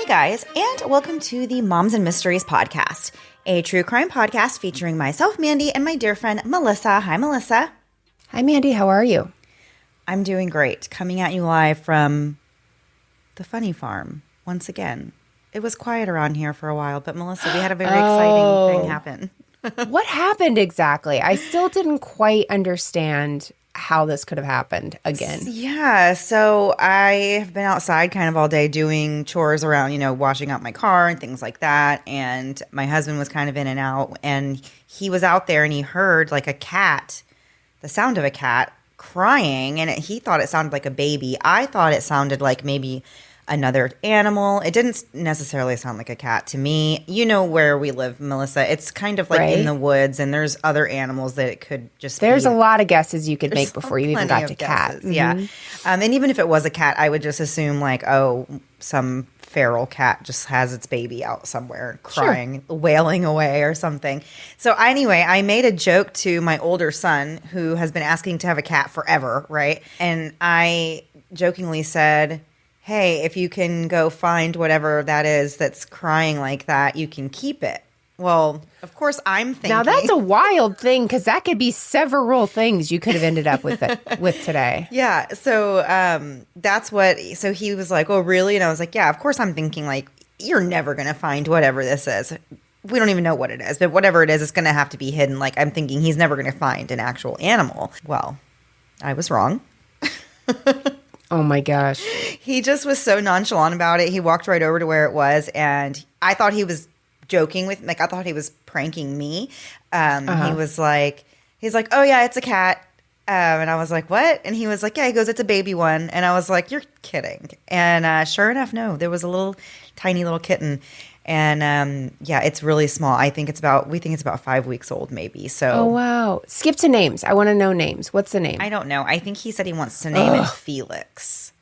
guys, and welcome to the Moms and Mysteries podcast, a true crime podcast featuring myself, Mandy, and my dear friend, Melissa. Hi, Melissa. Hi, Mandy. How are you? I'm doing great. Coming at you live from the Funny Farm once again. It was quiet around here for a while, but Melissa, we had a very exciting thing happen. What happened exactly? I still didn't quite understand how this could have happened again. Yeah, so I have been outside kind of all day doing chores around, washing out my car and things like that. And my husband was kind of in and out, and he was out there and he heard like a cat, the sound of a cat crying, and he thought it sounded like a baby. I thought it sounded like maybe another animal. It didn't necessarily sound like a cat to me. You know where we live, Melissa. It's kind of like in the woods, and there's other animals that it could just There's be. a lot of guesses you could make before you even got to cat. Mm-hmm. Yeah. And even if it was a cat, I would just assume like, oh, some feral cat just has its baby out somewhere crying, wailing away or something. So anyway, I made a joke to my older son who has been asking to have a cat forever, right? And I jokingly said, hey, if you can go find whatever that is that's crying like that, you can keep it. Well, of course, I'm thinking. Now, that's a wild thing because that could be several things you could have ended up with today. Yeah. So that's what. So he was like, oh, really? And I was like, yeah, of course I'm thinking like, you're never going to find whatever this is. We don't even know what it is. But whatever it is, it's going to have to be hidden. Like I'm thinking he's never going to find an actual animal. Well, I was wrong. Oh, my gosh. He just was so nonchalant about it. He walked right over to where it was, and I thought he was joking with, like, I thought he was pranking me. He's like, oh, yeah, it's a cat. And I was like, what? And he was like, yeah, he goes, it's a baby one. And I was like, you're kidding. And sure enough, no, there was a little tiny little kitten. And yeah, it's really small. We think it's about 5 weeks old, maybe. So, oh, wow. Skip to names. I want to know names. What's the name? I don't know. I think he said he wants to name it Felix.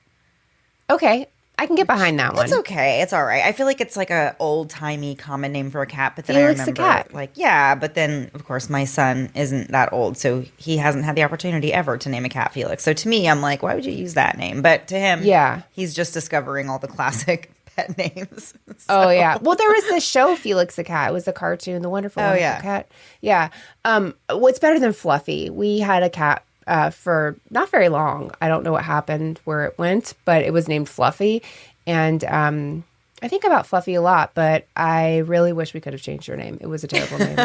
Okay. I can get behind that one. It's okay. It's all right. I feel like it's like a old timey common name for a cat, but then Felix I remember, the cat. like, yeah. But then, of course, my son isn't that old, so he hasn't had the opportunity ever to name a cat Felix. So to me, I'm like, why would you use that name? But to him, yeah, he's just discovering all the classic pet names. Oh yeah. Well, there was this show Felix the Cat. It was a cartoon, The Wonderful Wonderful Cat. Yeah. What's better than Fluffy? We had a cat for not very long. I don't know what happened where it went, but it was named Fluffy. And I think about Fluffy a lot, but I really wish we could have changed her name. It was a terrible name.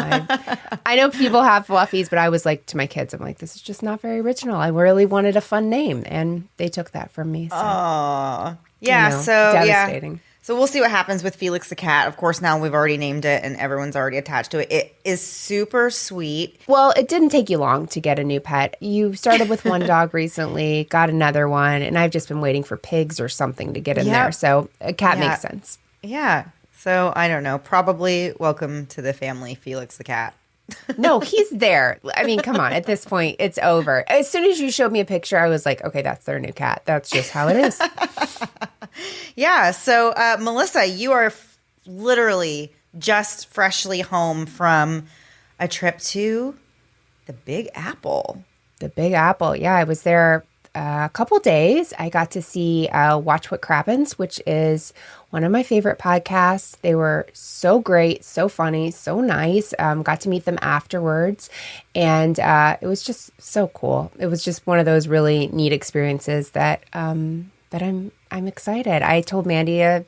I know people have Fluffies, but I was like to my kids, I'm like, this is just not very original. I really wanted a fun name, and they took that from me. So. Aww. Yeah, devastating. Yeah. So we'll see what happens with Felix the cat. Of course, now we've already named it and everyone's already attached to it. It is super sweet. Well, it didn't take you long to get a new pet. You started with one dog recently, got another one, and I've just been waiting for pigs or something to get in there. So a cat makes sense. Yeah. So I don't know. Probably welcome to the family, Felix the cat. No, he's there. I mean, come on. At this point, it's over. As soon as you showed me a picture, I was like, okay, that's their new cat. That's just how it is. Yeah. So, Melissa, you are literally just freshly home from a trip to the Big Apple. The Big Apple. Yeah, I was there a couple days. I got to see Watch What Crappens, which is one of my favorite podcasts. They were so great, so funny, so nice. Got to meet them afterwards, and it was just so cool. It was just one of those really neat experiences that I'm excited. I told Mandy a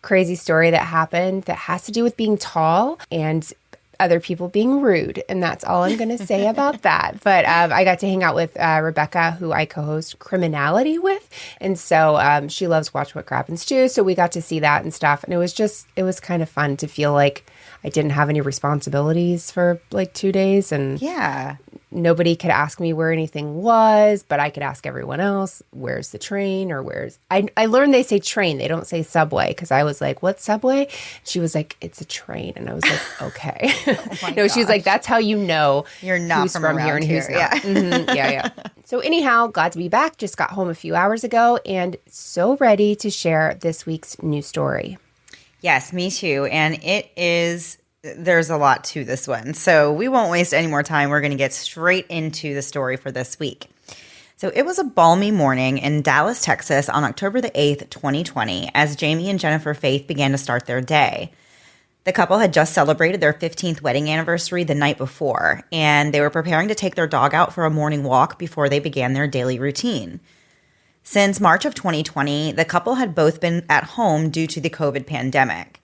crazy story that happened that has to do with being tall and other people being rude. And that's all I'm going to say about that. But I got to hang out with Rebecca, who I co-host Criminality with. And so she loves Watch What Crappens too. So we got to see that and stuff. And it was kind of fun to feel like I didn't have any responsibilities for like 2 days. And yeah. Nobody could ask me where anything was, but I could ask everyone else, where's the train or where's... I learned they say train. They don't say subway because I was like, what's subway? She was like, it's a train. And I was like, okay. No, she was like, that's how you know you're not who's from here and who's not. Yeah. Mm-hmm. Yeah. So anyhow, glad to be back. Just got home a few hours ago and so ready to share this week's news story. Yes, me too. And there's a lot to this one. So we won't waste any more time. We're going to get straight into the story for this week. So it was a balmy morning in Dallas, Texas on October the 8th, 2020, as Jamie and Jennifer Faith began to start their day. The couple had just celebrated their 15th wedding anniversary the night before, and they were preparing to take their dog out for a morning walk before they began their daily routine. Since March of 2020, the couple had both been at home due to the COVID pandemic.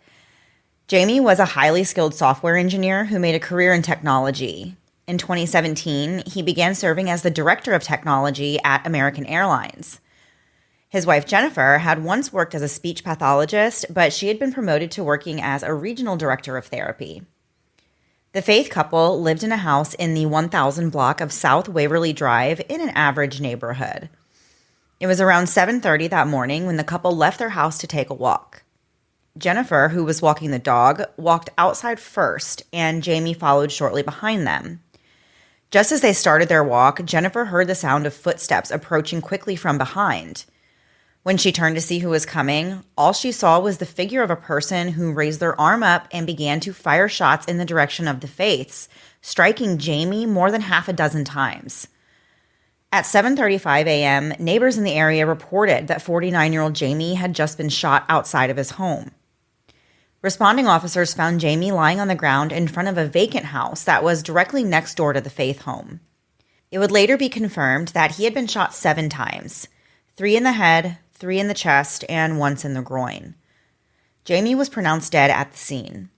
Jamie was a highly skilled software engineer who made a career in technology. In 2017, he began serving as the director of technology at American Airlines. His wife, Jennifer, had once worked as a speech pathologist, but she had been promoted to working as a regional director of therapy. The Faith couple lived in a house in the 1000 block of South Waverly Drive in an average neighborhood. It was around 7:30 that morning when the couple left their house to take a walk. Jennifer, who was walking the dog, walked outside first, and Jamie followed shortly behind them. Just as they started their walk, Jennifer heard the sound of footsteps approaching quickly from behind. When she turned to see who was coming, all she saw was the figure of a person who raised their arm up and began to fire shots in the direction of the Faiths, striking Jamie more than half a dozen times. At 7:35 a.m., neighbors in the area reported that 49-year-old Jamie had just been shot outside of his home. Responding officers found Jamie lying on the ground in front of a vacant house that was directly next door to the Faith home. It would later be confirmed that he had been shot 7 times, 3 in the head, 3 in the chest, and once in the groin. Jamie was pronounced dead at the scene.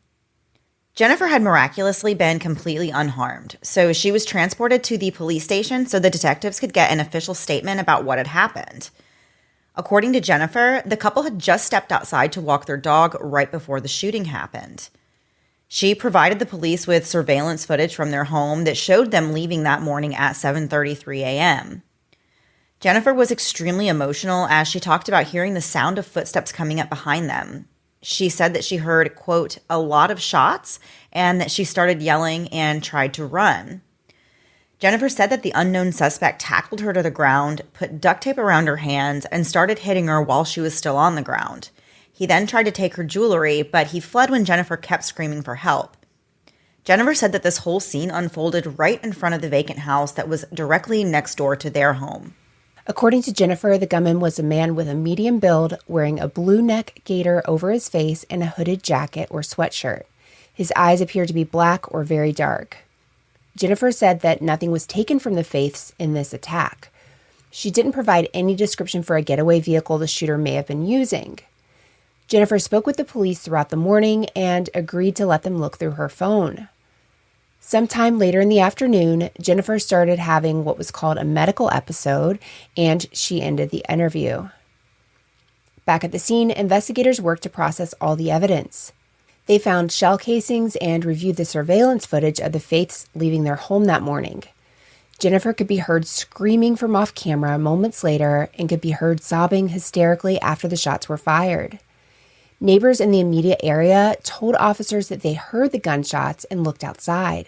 Jennifer had miraculously been completely unharmed, so she was transported to the police station so the detectives could get an official statement about what had happened. According to Jennifer, the couple had just stepped outside to walk their dog right before the shooting happened. She provided the police with surveillance footage from their home that showed them leaving that morning at 7:33 a.m. Jennifer was extremely emotional as she talked about hearing the sound of footsteps coming up behind them. She said that she heard, quote, a lot of shots, and that she started yelling and tried to run. Jennifer said that the unknown suspect tackled her to the ground, put duct tape around her hands, and started hitting her while she was still on the ground. He then tried to take her jewelry, but he fled when Jennifer kept screaming for help. Jennifer said that this whole scene unfolded right in front of the vacant house that was directly next door to their home. According to Jennifer, the gunman was a man with a medium build, wearing a blue neck gaiter over his face and a hooded jacket or sweatshirt. His eyes appeared to be black or very dark. Jennifer said that nothing was taken from the Faiths in this attack. She didn't provide any description for a getaway vehicle the shooter may have been using. Jennifer spoke with the police throughout the morning and agreed to let them look through her phone. Sometime later in the afternoon, Jennifer started having what was called a medical episode, and she ended the interview. Back at the scene, investigators worked to process all the evidence. They found shell casings and reviewed the surveillance footage of the Faiths leaving their home that morning. Jennifer could be heard screaming from off camera moments later and could be heard sobbing hysterically after the shots were fired. Neighbors in the immediate area told officers that they heard the gunshots and looked outside.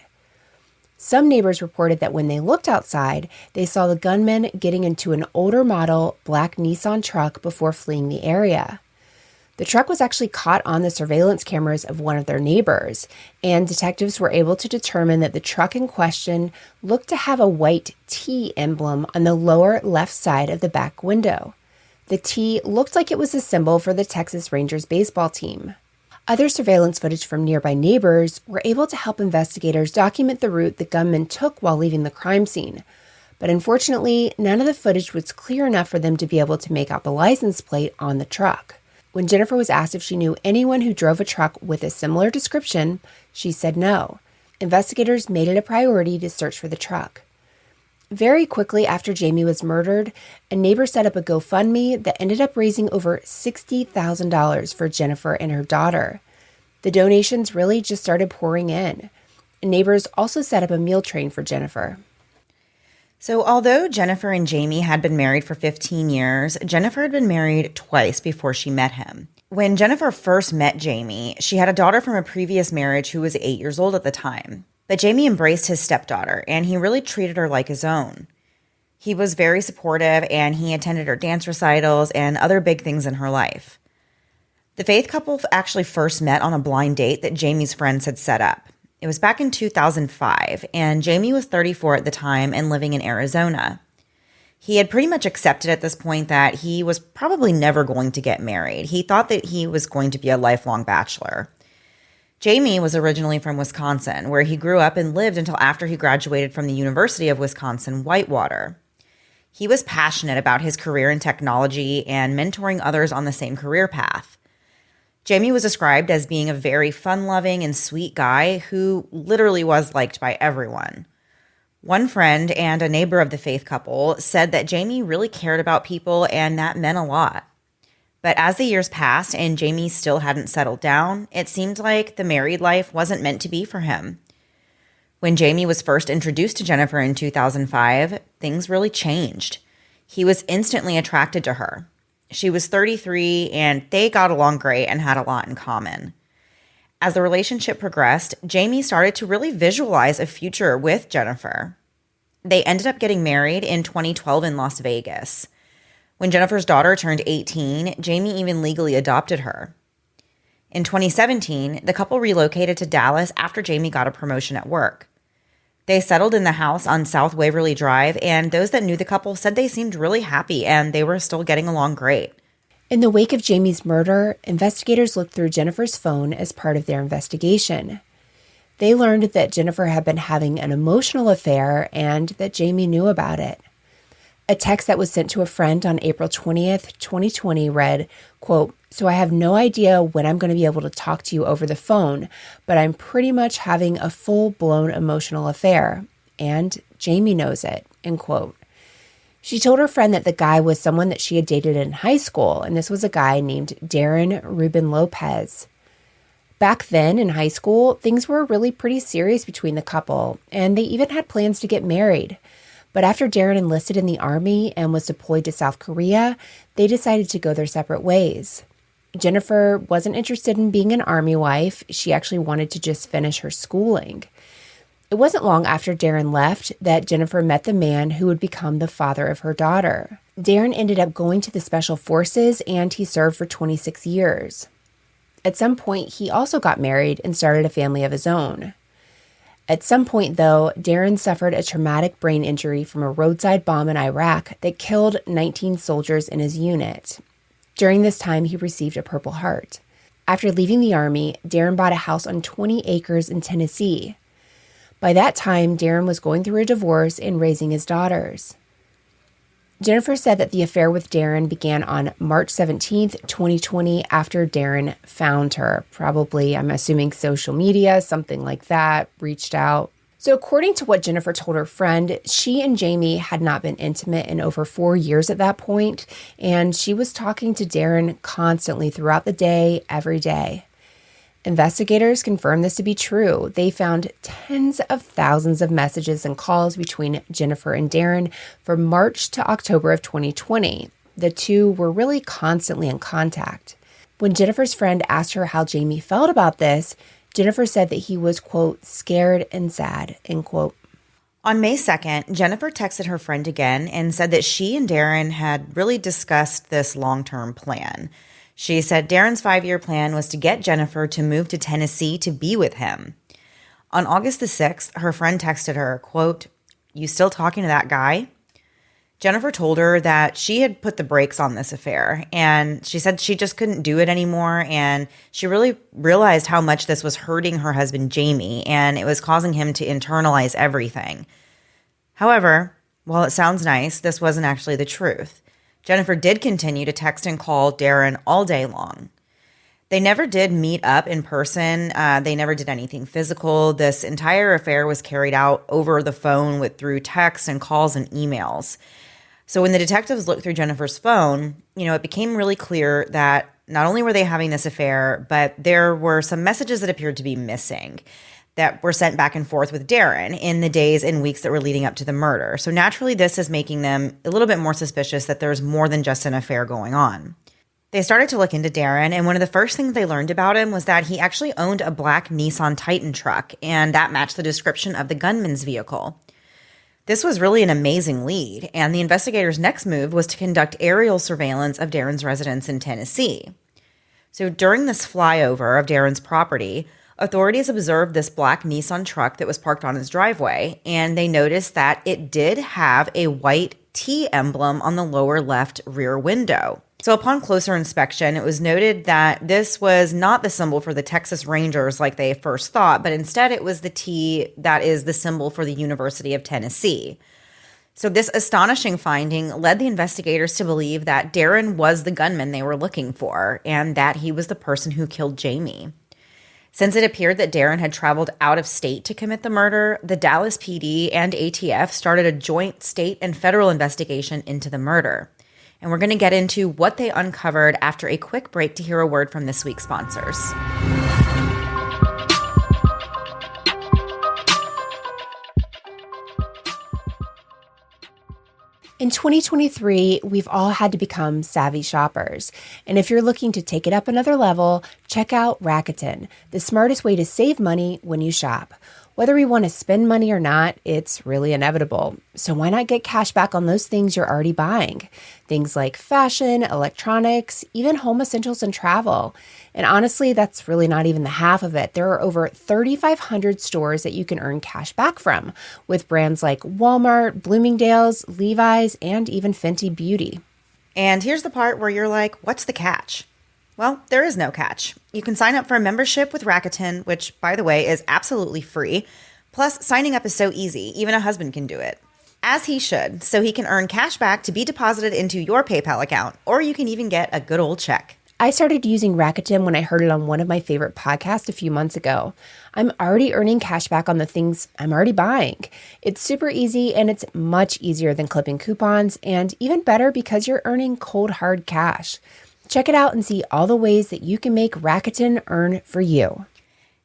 Some neighbors reported that when they looked outside, they saw the gunman getting into an older model black Nissan truck before fleeing the area. The truck was actually caught on the surveillance cameras of one of their neighbors, and detectives were able to determine that the truck in question looked to have a white T emblem on the lower left side of the back window. The T looked like it was a symbol for the Texas Rangers baseball team. Other surveillance footage from nearby neighbors were able to help investigators document the route the gunman took while leaving the crime scene. But unfortunately, none of the footage was clear enough for them to be able to make out the license plate on the truck. When Jennifer was asked if she knew anyone who drove a truck with a similar description, she said no. Investigators made it a priority to search for the truck. Very quickly after Jamie was murdered, a neighbor set up a GoFundMe that ended up raising over $60,000 for Jennifer and her daughter. The donations really just started pouring in. Neighbors also set up a meal train for Jennifer. So although Jennifer and Jamie had been married for 15 years, Jennifer had been married twice before she met him. When Jennifer first met Jamie, she had a daughter from a previous marriage who was 8 years old at the time. But Jamie embraced his stepdaughter, and he really treated her like his own. He was very supportive, and he attended her dance recitals and other big things in her life. The Faith couple actually first met on a blind date that Jamie's friends had set up. It was back in 2005, and Jamie was 34 at the time and living in Arizona. He had pretty much accepted at this point that he was probably never going to get married. He thought that he was going to be a lifelong bachelor. Jamie was originally from Wisconsin, where he grew up and lived until after he graduated from the University of Wisconsin-Whitewater. He was passionate about his career in technology and mentoring others on the same career path. Jamie was described as being a very fun-loving and sweet guy who literally was liked by everyone. One friend and a neighbor of the faith couple said that Jamie really cared about people, and that meant a lot. But as the years passed and Jamie still hadn't settled down, it seemed like the married life wasn't meant to be for him. When Jamie was first introduced to Jennifer in 2005, things really changed. He was instantly attracted to her. She was 33 and they got along great and had a lot in common. As the relationship progressed, Jamie started to really visualize a future with Jennifer. They ended up getting married in 2012 in Las Vegas. When Jennifer's daughter turned 18, Jamie even legally adopted her. In 2017, the couple relocated to Dallas after Jamie got a promotion at work. They settled in the house on South Waverly Drive, and those that knew the couple said they seemed really happy and they were still getting along great. In the wake of Jamie's murder, investigators looked through Jennifer's phone as part of their investigation. They learned that Jennifer had been having an emotional affair and that Jamie knew about it. A text that was sent to a friend on April 20th, 2020 read, quote, "So I have no idea when I'm going to be able to talk to you over the phone, but I'm pretty much having a full-blown emotional affair, and Jamie knows it," end quote. She told her friend that the guy was someone that she had dated in high school, and this was a guy named Darren Rubin Lopez. Back then in high school, things were really pretty serious between the couple, and they even had plans to get married. But after Darren enlisted in the Army and was deployed to South Korea, they decided to go their separate ways. Jennifer wasn't interested in being an Army wife. She actually wanted to just finish her schooling. It wasn't long after Darren left that Jennifer met the man who would become the father of her daughter. Darren ended up going to the Special Forces, and he served for 26 years. At some point, he also got married and started a family of his own. At some point, though, Darren suffered a traumatic brain injury from a roadside bomb in Iraq that killed 19 soldiers in his unit. During this time, he received a Purple Heart. After leaving the Army, Darren bought a house on 20 acres in Tennessee. By that time, Darren was going through a divorce and raising his daughters. Jennifer said that the affair with Darren began on March 17th, 2020, after Darren found her. Probably, I'm assuming, social media, something like that, reached out. So according to what Jennifer told her friend, she and Jamie had not been intimate in over 4 years at that point, and she was talking to Darren constantly throughout the day, every day. Investigators confirmed this to be true. They found tens of thousands of messages and calls between Jennifer and Darren from March to October of 2020. The two were really constantly in contact. When Jennifer's friend asked her how Jamie felt about this, Jennifer said that he was, quote, "scared and sad," end quote. On May 2nd, Jennifer texted her friend again and said that she and Darren had really discussed this long-term plan. She said Darren's 5-year plan was to get Jennifer to move to Tennessee to be with him. On August the 6th, her friend texted her, quote, "You still talking to that guy?" Jennifer told her that she had put the brakes on this affair, and she said she just couldn't do it anymore, and she really realized how much this was hurting her husband, Jamie, and it was causing him to internalize everything. However, while it sounds nice, this wasn't actually the truth. Jennifer did continue to text and call Darren all day long. They never did meet up in person. They never did anything physical. This entire affair was carried out over the phone through texts and calls and emails. So when the detectives looked through Jennifer's phone, it became really clear that not only were they having this affair, but there were some messages that appeared to be missing that were sent back and forth with Darren in the days and weeks that were leading up to the murder. So naturally, this is making them a little bit more suspicious that there's more than just an affair going on. They started to look into Darren, and one of the first things they learned about him was that he actually owned a black Nissan Titan truck, and that matched the description of the gunman's vehicle. This was really an amazing lead, and the investigators' next move was to conduct aerial surveillance of Darren's residence in Tennessee. So during this flyover of Darren's property, authorities observed this black Nissan truck that was parked on his driveway, and they noticed that it did have a white T emblem on the lower left rear window. So upon closer inspection, it was noted that this was not the symbol for the Texas Rangers like they first thought, but instead it was the T that is the symbol for the University of Tennessee. So this astonishing finding led the investigators to believe that Darren was the gunman they were looking for and that he was the person who killed Jamie. Since it appeared that Darren had traveled out of state to commit the murder, the Dallas PD and ATF started a joint state and federal investigation into the murder. And we're going to get into what they uncovered after a quick break to hear a word from this week's sponsors. In 2023, we've all had to become savvy shoppers. And if you're looking to take it up another level, check out Rakuten, the smartest way to save money when you shop. Whether we want to spend money or not, it's really inevitable. So why not get cash back on those things you're already buying? Things like fashion, electronics, even home essentials and travel. And honestly, that's really not even the half of it. There are over 3,500 stores that you can earn cash back from, with brands like Walmart, Bloomingdale's, Levi's, and even Fenty Beauty. And here's the part where you're like, what's the catch? Well, there is no catch. You can sign up for a membership with Rakuten, which, by the way, is absolutely free. Plus, signing up is so easy, even a husband can do it. As he should, so he can earn cash back to be deposited into your PayPal account, or you can even get a good old check. I started using Rakuten when I heard it on one of my favorite podcasts a few months ago. I'm already earning cash back on the things I'm already buying. It's super easy and it's much easier than clipping coupons, and even better because you're earning cold hard cash. Check it out and see all the ways that you can make Rakuten earn for you.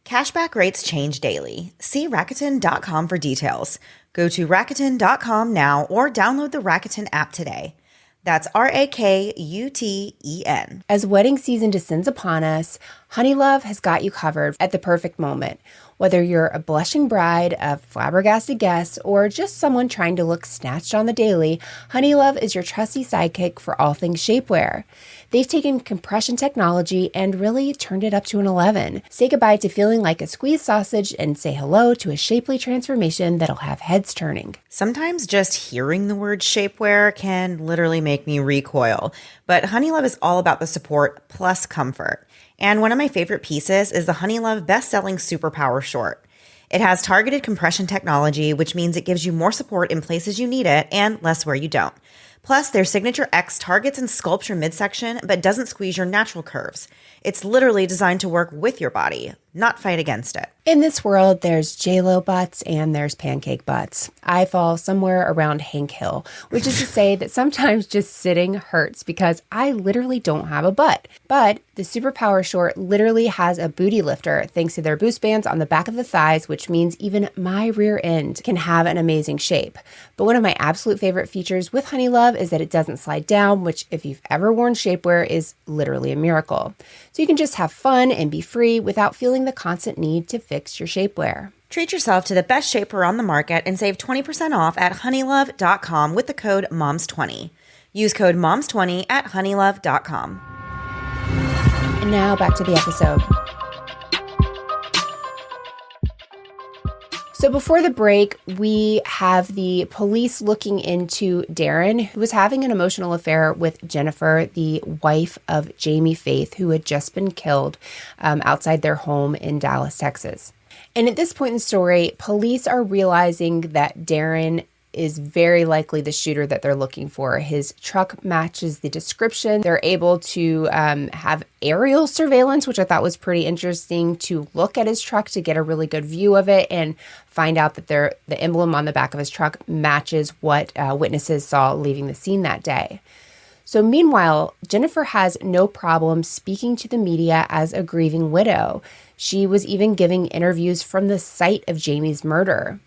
Cashback rates change daily. See Rakuten.com for details. Go to Rakuten.com now or download the Rakuten app today. That's Rakuten. As wedding season descends upon us, Honeylove has got you covered at the perfect moment. Whether you're a blushing bride, a flabbergasted guest, or just someone trying to look snatched on the daily, Honeylove is your trusty sidekick for all things shapewear. They've taken compression technology and really turned it up to an 11. Say goodbye to feeling like a squeezed sausage and say hello to a shapely transformation that'll have heads turning. Sometimes just hearing the word shapewear can literally make me recoil, but Honeylove is all about the support plus comfort. And one of my favorite pieces is the Honeylove best-selling Superpower Short. It has targeted compression technology, which means it gives you more support in places you need it and less where you don't. Plus, their Signature X targets and sculpts your midsection, but doesn't squeeze your natural curves. It's literally designed to work with your body, not fight against it. In this world, there's J-Lo butts and there's pancake butts. I fall somewhere around Hank Hill, which is to say that sometimes just sitting hurts because I literally don't have a butt. But the Superpower Short literally has a booty lifter thanks to their boost bands on the back of the thighs, which means even my rear end can have an amazing shape. But one of my absolute favorite features with Honeylove is that it doesn't slide down, which if you've ever worn shapewear is literally a miracle. So you can just have fun and be free without feeling the constant need to fix your shapewear. Treat yourself to the best shapewear on the market and save 20% off at honeylove.com with the code MOMS20. Use code MOMS20 at honeylove.com. And now back to the episode. So before the break, we have the police looking into Darren, who was having an emotional affair with Jennifer, the wife of Jamie Faith, who had just been killed outside their home in Dallas, Texas. And at this point in the story, police are realizing that Darren is very likely the shooter that they're looking for. His truck matches the description. They're able to have aerial surveillance, which I thought was pretty interesting, to look at his truck to get a really good view of it and find out that the emblem on the back of his truck matches what witnesses saw leaving the scene that day. So meanwhile, Jennifer has no problem speaking to the media as a grieving widow. She was even giving interviews from the site of Jamie's murder.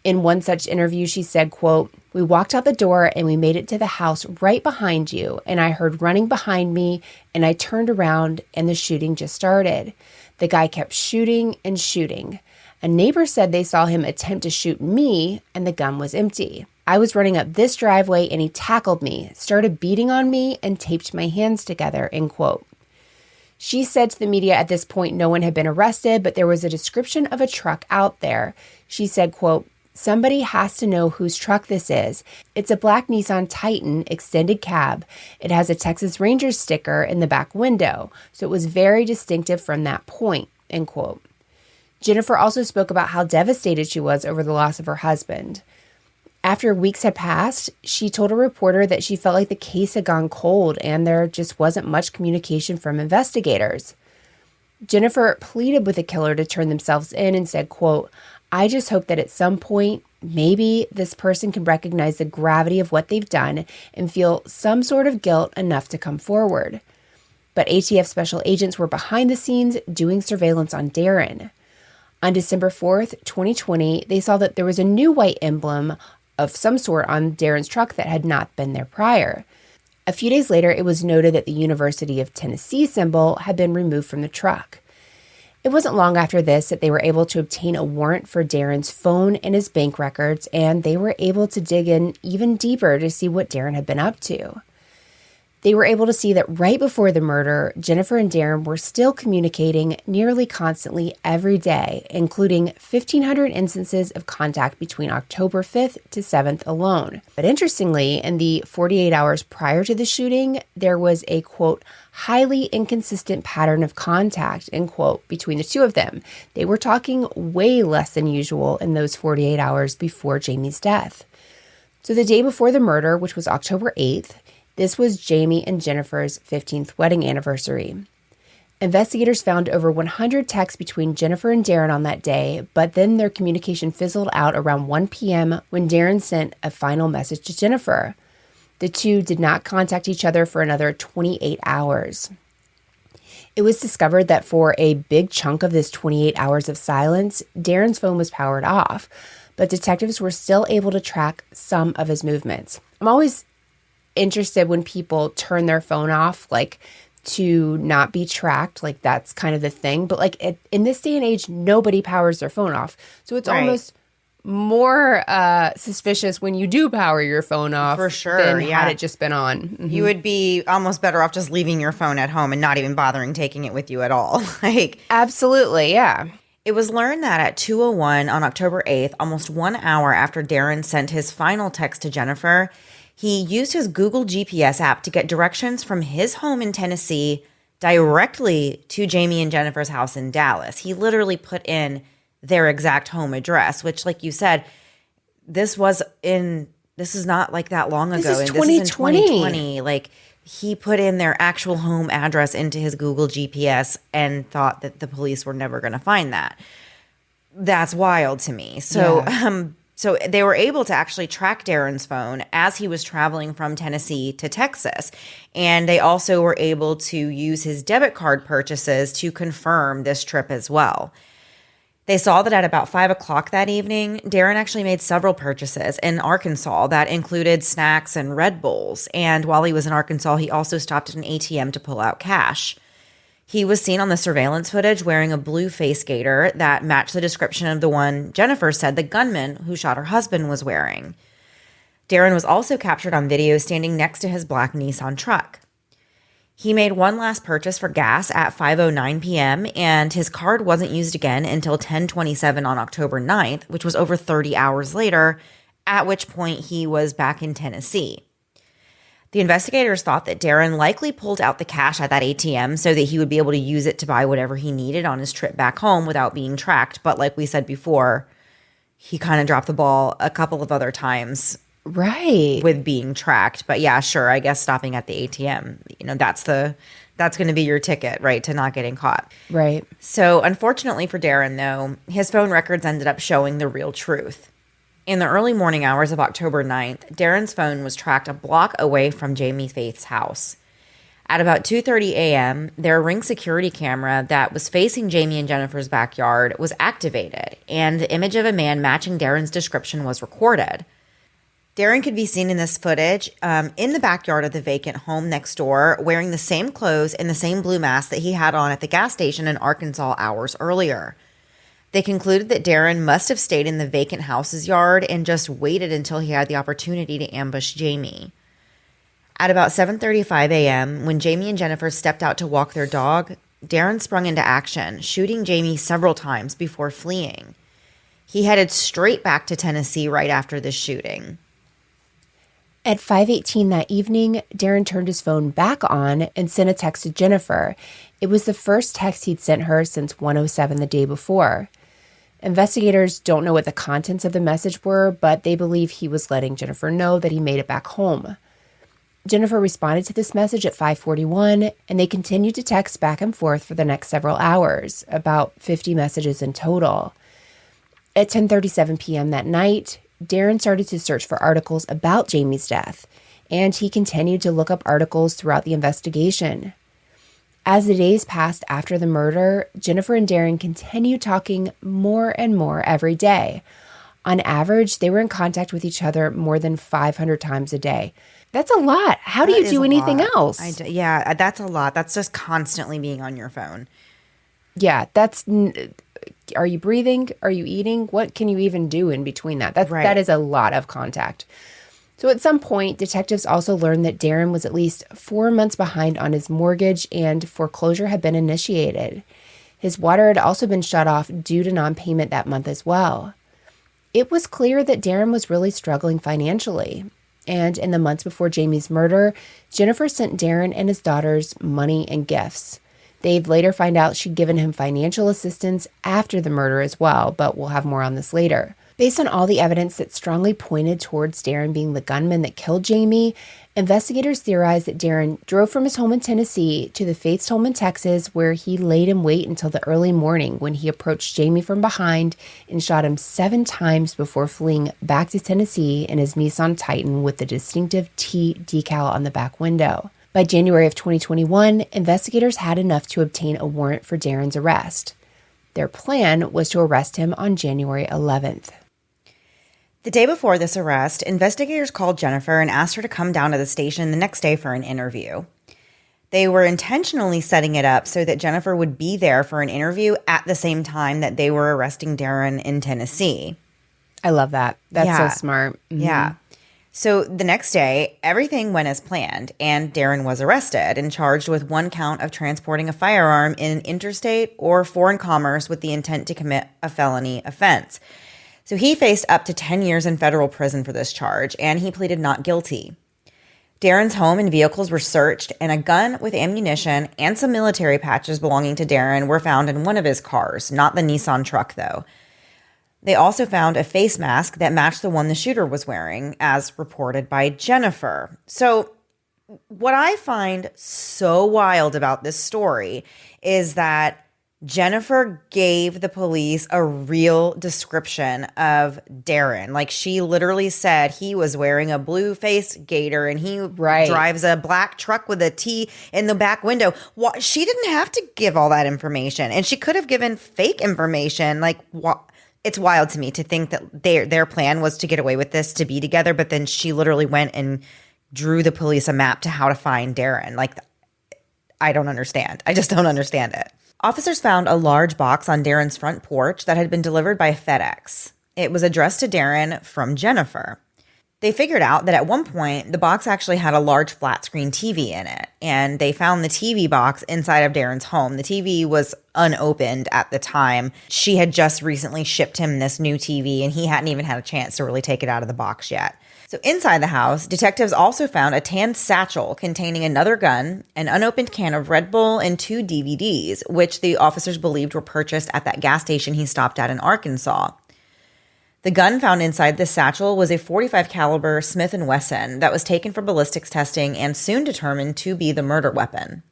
In one such interview, she said, quote, "We walked out the door and we made it to the house right behind you, and I heard running behind me, and I turned around and the shooting just started. The guy kept shooting and shooting. A neighbor said they saw him attempt to shoot me and the gun was empty. I was running up this driveway and he tackled me, started beating on me and taped my hands together," end quote. She said to the media at this point no one had been arrested, but there was a description of a truck out there. She said, quote, Somebody has to know whose truck this is. It's a black Nissan Titan extended cab. It has a Texas Rangers sticker in the back window, so it was very distinctive from that point, end quote. Jennifer also spoke about how devastated she was over the loss of her husband. After weeks had passed, she told a reporter that she felt like the case had gone cold and there just wasn't much communication from investigators. Jennifer pleaded with the killer to turn themselves in and said, quote, "I just hope that at some point, maybe this person can recognize the gravity of what they've done and feel some sort of guilt enough to come forward." But ATF special agents were behind the scenes doing surveillance on Darren. On December 4th, 2020, they saw that there was a new white emblem of some sort on Darren's truck that had not been there prior. A few days later, it was noted that the University of Tennessee symbol had been removed from the truck. It wasn't long after this that they were able to obtain a warrant for Darren's phone and his bank records, and they were able to dig in even deeper to see what Darren had been up to. They were able to see that right before the murder, Jennifer and Darren were still communicating nearly constantly every day, including 1,500 instances of contact between October 5th to 7th alone. But interestingly, in the 48 hours prior to the shooting, there was a, quote, highly inconsistent pattern of contact, end quote, between the two of them. They were talking way less than usual in those 48 hours before Jamie's death. So the day before the murder, which was October 8th, this was Jamie and Jennifer's 15th wedding anniversary. Investigators found over 100 texts between Jennifer and Darren on that day, but then their communication fizzled out around 1 p.m. when Darren sent a final message to Jennifer. The two did not contact each other for another 28 hours. It was discovered that for a big chunk of this 28 hours of silence, Darren's phone was powered off, but detectives were still able to track some of his movements. I'm always interested when people turn their phone off, like to not be tracked, like that's kind of the thing. But like in this day and age, nobody powers their phone off. So it's almost more suspicious when you do power your phone off for sure than had it just been on. Mm-hmm. You would be almost better off just leaving your phone at home and not even bothering taking it with you at all. Like, absolutely, yeah. It was learned that at 2:01 on October 8th, almost 1 hour after Darren sent his final text to Jennifer, he used his Google GPS app to get directions from his home in Tennessee directly to Jamie and Jennifer's house in Dallas. He literally put in their exact home address, which, like you said, this is not like that long ago. This is 2020. This is in 2020. Like, he put in their actual home address into his Google GPS and thought that the police were never going to find that. That's wild to me. So, So they were able to actually track Darren's phone as he was traveling from Tennessee to Texas. And they also were able to use his debit card purchases to confirm this trip as well. They saw that at about 5 o'clock that evening, Darren actually made several purchases in Arkansas that included snacks and Red Bulls. And while he was in Arkansas, he also stopped at an ATM to pull out cash. He was seen on the surveillance footage wearing a blue face gaiter that matched the description of the one Jennifer said the gunman who shot her husband was wearing. Darren was also captured on video standing next to his black Nissan truck. He made one last purchase for gas at 5:09 p.m., and his card wasn't used again until 10:27 on October 9th, which was over 30 hours later, at which point he was back in Tennessee. The investigators thought that Darren likely pulled out the cash at that ATM so that he would be able to use it to buy whatever he needed on his trip back home without being tracked. But like we said before, he kind of dropped the ball a couple of other times. Right. With being tracked. But yeah, sure, I guess stopping at the ATM, that's going to be your ticket, right, to not getting caught. Right. So unfortunately for Darren, though, his phone records ended up showing the real truth. In the early morning hours of October 9th, Darren's phone was tracked a block away from Jamie Faith's house. At about 2:30 a.m., their Ring security camera that was facing Jamie and Jennifer's backyard was activated, and the image of a man matching Darren's description was recorded. Darren could be seen in this footage in the backyard of the vacant home next door, wearing the same clothes and the same blue mask that he had on at the gas station in Arkansas hours earlier. They concluded that Darren must have stayed in the vacant house's yard and just waited until he had the opportunity to ambush Jamie. At about 7:35 a.m., when Jamie and Jennifer stepped out to walk their dog, Darren sprung into action, shooting Jamie several times before fleeing. He headed straight back to Tennessee right after the shooting. At 5:18 that evening, Darren turned his phone back on and sent a text to Jennifer. It was the first text he'd sent her since 1:07 the day before. Investigators don't know what the contents of the message were, but they believe he was letting Jennifer know that he made it back home. Jennifer responded to this message at 5:41, and they continued to text back and forth for the next several hours, about 50 messages in total. At 10:37 p.m. that night, Darren started to search for articles about Jamie's death, and he continued to look up articles throughout the investigation. As the days passed after the murder, Jennifer and Darren continued talking more and more every day. On average, they were in contact with each other more than 500 times a day. That's a lot. How do you do anything else? Yeah, that's a lot. That's just constantly being on your phone. Yeah, are you breathing? Are you eating? What can you even do in between that? That is a lot of contact. So at some point, detectives also learned that Darren was at least 4 months behind on his mortgage and foreclosure had been initiated. His water had also been shut off due to non-payment that month as well. It was clear that Darren was really struggling financially. And in the months before Jamie's murder, Jennifer sent Darren and his daughters money and gifts. They'd later find out she'd given him financial assistance after the murder as well, but we'll have more on this later. Based on all the evidence that strongly pointed towards Darren being the gunman that killed Jamie, investigators theorized that Darren drove from his home in Tennessee to the Faith's home in Texas, where he laid in wait until the early morning when he approached Jamie from behind and shot him 7 times before fleeing back to Tennessee in his Nissan Titan with the distinctive T decal on the back window. By January of 2021, investigators had enough to obtain a warrant for Darren's arrest. Their plan was to arrest him on January 11th. The day before this arrest, investigators called Jennifer and asked her to come down to the station the next day for an interview. They were intentionally setting it up so that Jennifer would be there for an interview at the same time that they were arresting Darren in Tennessee. I love that. That's so smart. Mm-hmm. Yeah. So the next day, everything went as planned, and Darren was arrested and charged with 1 count of transporting a firearm in interstate or foreign commerce with the intent to commit a felony offense. So he faced up to 10 years in federal prison for this charge, and he pleaded not guilty. Darren's home and vehicles were searched, and a gun with ammunition and some military patches belonging to Darren were found in one of his cars, not the Nissan truck, though. They also found a face mask that matched the one the shooter was wearing, as reported by Jennifer. So what I find so wild about this story is that Jennifer gave the police a real description of Darren. Like, she literally said he was wearing a blue face gator and he drives a black truck with a T in the back window. She didn't have to give all that information, and she could have given fake information. Like, it's wild to me to think that their plan was to get away with this, to be together, but then she literally went and drew the police a map to how to find Darren. Like, I don't understand. I just don't understand it. Officers found a large box on Darren's front porch that had been delivered by FedEx. It was addressed to Darren from Jennifer. They figured out that at one point, the box actually had a large flat screen TV in it, and they found the TV box inside of Darren's home. The TV was unopened at the time. She had just recently shipped him this new TV, and he hadn't even had a chance to really take it out of the box yet. So inside the house, detectives also found a tan satchel containing another gun, an unopened can of Red Bull, and 2 DVDs, which the officers believed were purchased at that gas station he stopped at in Arkansas. The gun found inside the satchel was a .45 caliber Smith & Wesson that was taken for ballistics testing and soon determined to be the murder weapon.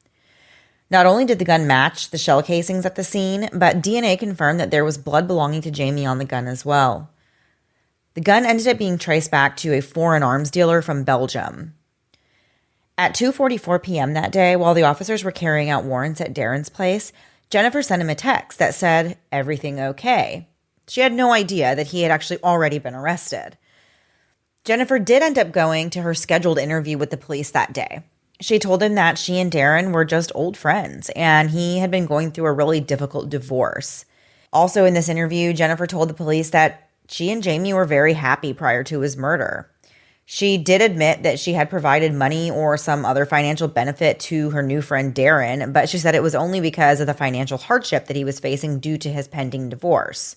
Not only did the gun match the shell casings at the scene, but DNA confirmed that there was blood belonging to Jamie on the gun as well. The gun ended up being traced back to a foreign arms dealer from Belgium. At 2:44 p.m. that day, while the officers were carrying out warrants at Darren's place, Jennifer sent him a text that said, "Everything okay?" She had no idea that he had actually already been arrested. Jennifer did end up going to her scheduled interview with the police that day. She told him that she and Darren were just old friends, and he had been going through a really difficult divorce. Also in this interview, Jennifer told the police that she and Jamie were very happy prior to his murder. She did admit that she had provided money or some other financial benefit to her new friend Darren, but she said it was only because of the financial hardship that he was facing due to his pending divorce.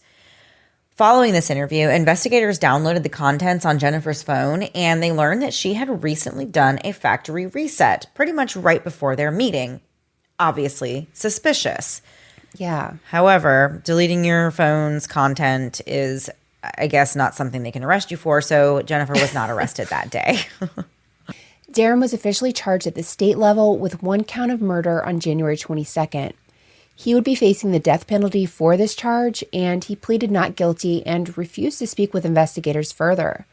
Following this interview, investigators downloaded the contents on Jennifer's phone and they learned that she had recently done a factory reset pretty much right before their meeting. Obviously, suspicious. Yeah. However, deleting your phone's content is, I guess, not something they can arrest you for, so Jennifer was not arrested that day. Darren was officially charged at the state level with 1 count of murder on January 22nd. He would be facing the death penalty for this charge, and he pleaded not guilty and refused to speak with investigators further.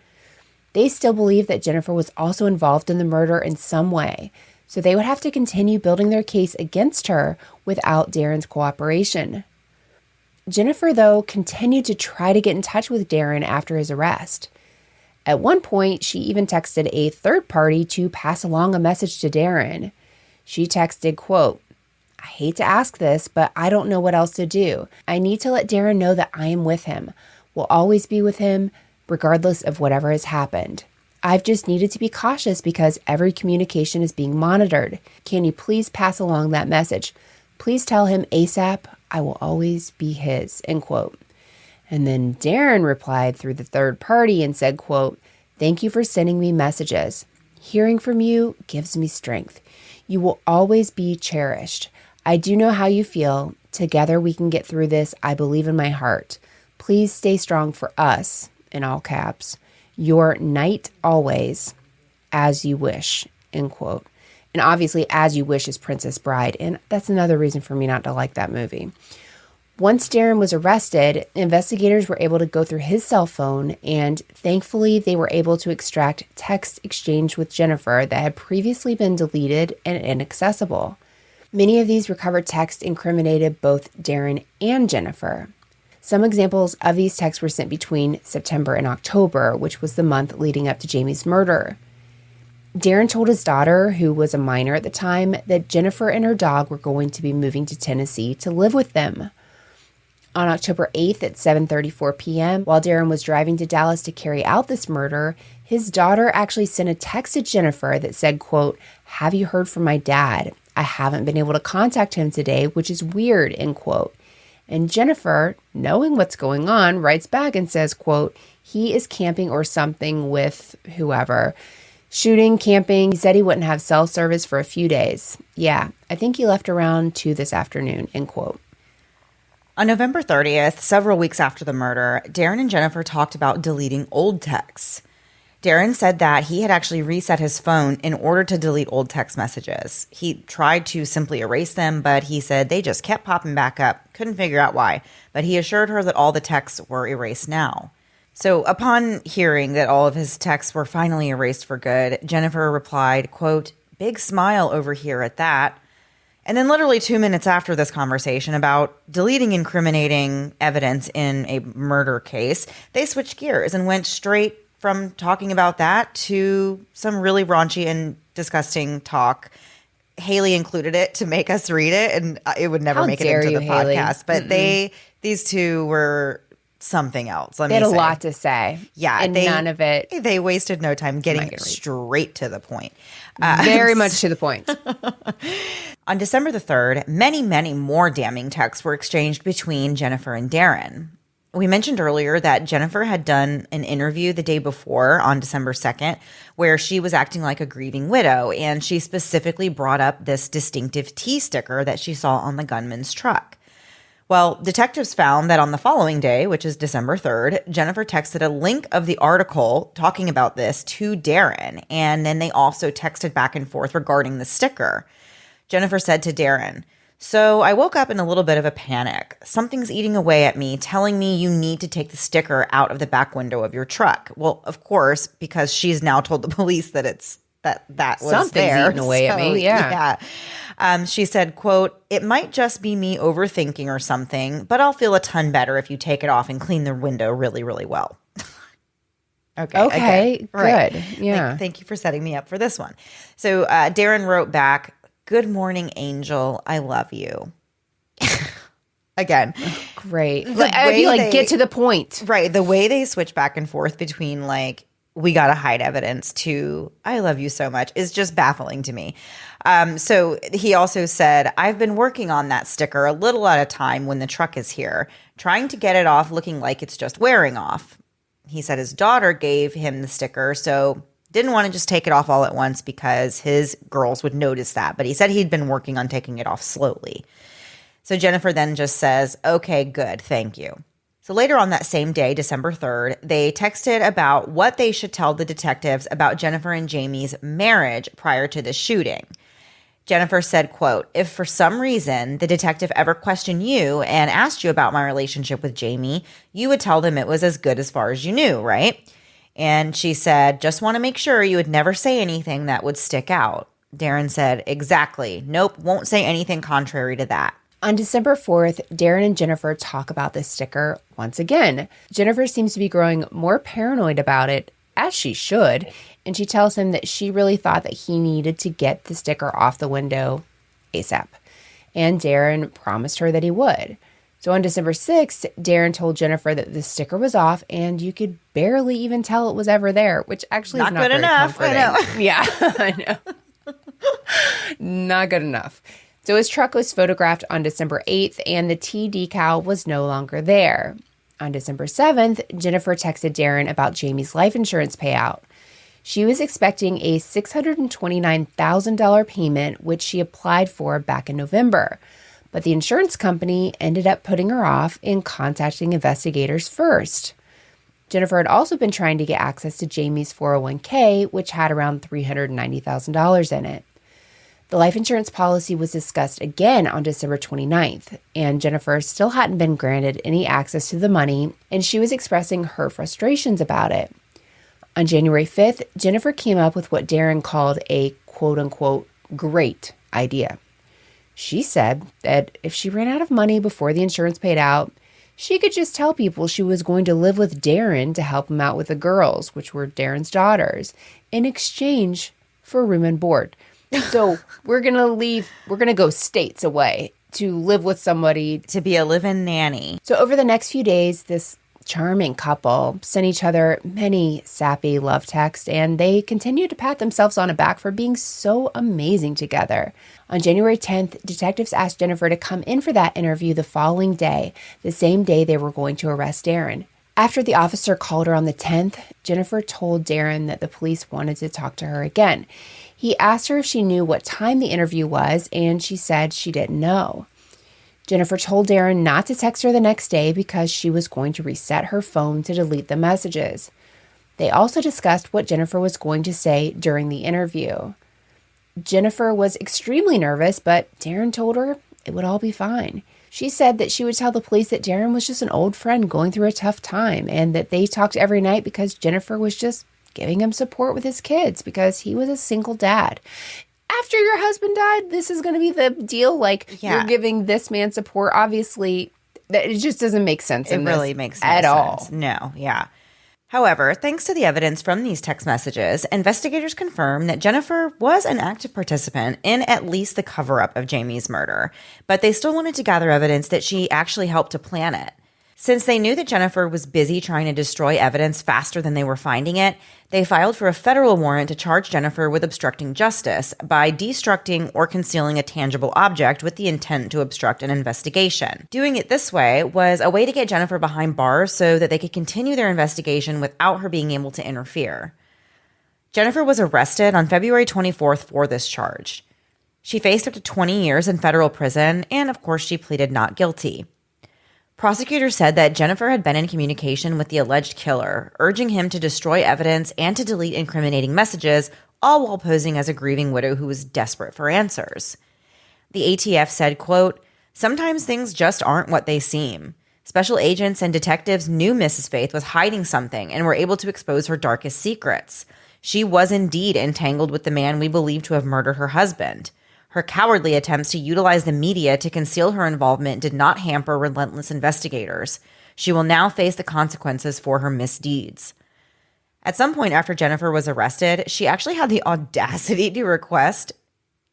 They still believe that Jennifer was also involved in the murder in some way, so they would have to continue building their case against her without Darren's cooperation. Jennifer, though, continued to try to get in touch with Darren after his arrest. At one point, she even texted a third party to pass along a message to Darren. She texted, quote, "I hate to ask this, but I don't know what else to do. I need to let Darren know that I am with him, will always be with him, regardless of whatever has happened. I've just needed to be cautious because every communication is being monitored. Can you please pass along that message? Please tell him ASAP, I will always be his," end quote. And then Darren replied through the third party and said, quote, "Thank you for sending me messages. Hearing from you gives me strength. You will always be cherished. I do know how you feel. Together we can get through this. I believe in my heart. Please stay strong for us," in all caps. "Your knight always, as you wish," end quote. And obviously, As You Wish is Princess Bride, and that's another reason for me not to like that movie. Once Darren was arrested, investigators were able to go through his cell phone, and thankfully they were able to extract text exchanged with Jennifer that had previously been deleted and inaccessible. Many of these recovered texts incriminated both Darren and Jennifer. Some examples of these texts were sent between September and October, which was the month leading up to Jamie's murder. Darren told his daughter, who was a minor at the time, that Jennifer and her dog were going to be moving to Tennessee to live with them. On October 8th at 7:34 p.m., while Darren was driving to Dallas to carry out this murder, his daughter actually sent a text to Jennifer that said, quote, "Have you heard from my dad? I haven't been able to contact him today, which is weird," end quote. And Jennifer, knowing what's going on, writes back and says, quote, "He is camping or something with whoever. Shooting, camping. He said he wouldn't have cell service for a few days. Yeah, I think he left around 2 this afternoon," end quote. On November 30th, several weeks after the murder, Darren and Jennifer talked about deleting old texts. Darren said that he had actually reset his phone in order to delete old text messages. He tried to simply erase them, but he said they just kept popping back up. Couldn't figure out why, but he assured her that all the texts were erased now. So upon hearing that all of his texts were finally erased for good, Jennifer replied, quote, "Big smile over here at that." And then literally 2 minutes after this conversation about deleting incriminating evidence in a murder case, they switched gears and went straight from talking about that to some really raunchy and disgusting talk. Haley included it to make us read it, and it would never make it into the Haley? podcast. But these two were something else. They had a lot to say. Yeah. And none of it. They wasted no time getting straight to the point. Very much to the point. On December the 3rd, many, many more damning texts were exchanged between Jennifer and Darren. We mentioned earlier that Jennifer had done an interview the day before on December 2nd where she was acting like a grieving widow, and she specifically brought up this distinctive T sticker that she saw on the gunman's truck. Well, detectives found that on the following day, which is December 3rd, Jennifer texted a link of the article talking about this to Darren, and then they also texted back and forth regarding the sticker. Jennifer said to Darren, "So I woke up in a little bit of a panic. Something's eating away at me, telling me you need to take the sticker out of the back window of your truck." Well, of course, because she's now told the police that that was something's there. eating away at me. Yeah. She said, quote, "It might just be me overthinking or something, but I'll feel a ton better if you take it off and clean the window really, really well." Okay, good. Right. Yeah. Thank you for setting me up for this one. So Darren wrote back, "Good morning, Angel. I love you." Again. Great. I'd be like, get to the point. Right. The way they switch back and forth between like we got to hide evidence to I love you so much is just baffling to me. So he also said, I've been working on that sticker a little at a time when the truck is here, trying to get it off looking like it's just wearing off. He said his daughter gave him the sticker, so didn't want to just take it off all at once because his girls would notice that. But he said he'd been working on taking it off slowly. So Jennifer then just says, okay, good, thank you. So later on that same day, December 3rd, they texted about what they should tell the detectives about Jennifer and Jamie's marriage prior to the shooting. Jennifer said, quote, if for some reason the detective ever questioned you and asked you about my relationship with Jamie, you would tell them it was as good as far as you knew, right? And she said, just want to make sure you would never say anything that would stick out. Darren said, exactly. Nope, won't say anything contrary to that. On December 4th, Darren and Jennifer talk about this sticker once again. Jennifer seems to be growing more paranoid about it, as she should, and she tells him that she really thought that he needed to get the sticker off the window ASAP. And Darren promised her that he would. So on December 6th, Darren told Jennifer that the sticker was off and you could barely even tell it was ever there, which actually is not good very enough. comforting. I know. Yeah, I know. Not good enough. So his truck was photographed on December 8th and the T decal was no longer there. On December 7th, Jennifer texted Darren about Jamie's life insurance payout. She was expecting a $629,000 payment, which she applied for back in November. But the insurance company ended up putting her off and contacting investigators first. Jennifer had also been trying to get access to Jamie's 401k, which had around $390,000 in it. The life insurance policy was discussed again on December 29th, and Jennifer still hadn't been granted any access to the money, and she was expressing her frustrations about it. On January 5th, Jennifer came up with what Darren called a quote-unquote great idea. She said that if she ran out of money before the insurance paid out, she could just tell people she was going to live with Darren to help him out with the girls, which were Darren's daughters, in exchange for room and board. So we're going to go states away to live with somebody. To be a live-in nanny. So over the next few days, this charming couple sent each other many sappy love texts, and they continued to pat themselves on the back for being so amazing together. On January 10th, detectives asked Jennifer to come in for that interview the following day, the same day they were going to arrest Darren. After the officer called her on the 10th, Jennifer told Darren that the police wanted to talk to her again. He asked her if she knew what time the interview was, and she said she didn't know. Jennifer told Darren not to text her the next day because she was going to reset her phone to delete the messages. They also discussed what Jennifer was going to say during the interview. Jennifer was extremely nervous, but Darren told her it would all be fine. She said that she would tell the police that Darren was just an old friend going through a tough time and that they talked every night because Jennifer was just giving him support with his kids because he was a single dad. After your husband died, this is going to be the deal? Like, you're giving this man support? Obviously, it just doesn't make sense. It really makes no at sense. all. No, yeah. However, thanks to the evidence from these text messages, investigators confirmed that Jennifer was an active participant in at least the cover-up of Jamie's murder, but they still wanted to gather evidence that she actually helped to plan it. Since they knew that Jennifer was busy trying to destroy evidence faster than they were finding it, they filed for a federal warrant to charge Jennifer with obstructing justice by destructing or concealing a tangible object with the intent to obstruct an investigation. Doing it this way was a way to get Jennifer behind bars so that they could continue their investigation without her being able to interfere. Jennifer was arrested on February 24th for this charge. She faced up to 20 years in federal prison, and of course she pleaded not guilty. Prosecutors said that Jennifer had been in communication with the alleged killer, urging him to destroy evidence and to delete incriminating messages, all while posing as a grieving widow who was desperate for answers. The ATF said, quote, sometimes things just aren't what they seem. Special agents and detectives knew Mrs. Faith was hiding something and were able to expose her darkest secrets. She was indeed entangled with the man we believe to have murdered her husband. Her cowardly attempts to utilize the media to conceal her involvement did not hamper relentless investigators. She will now face the consequences for her misdeeds. At some point after Jennifer was arrested, she actually had the audacity to request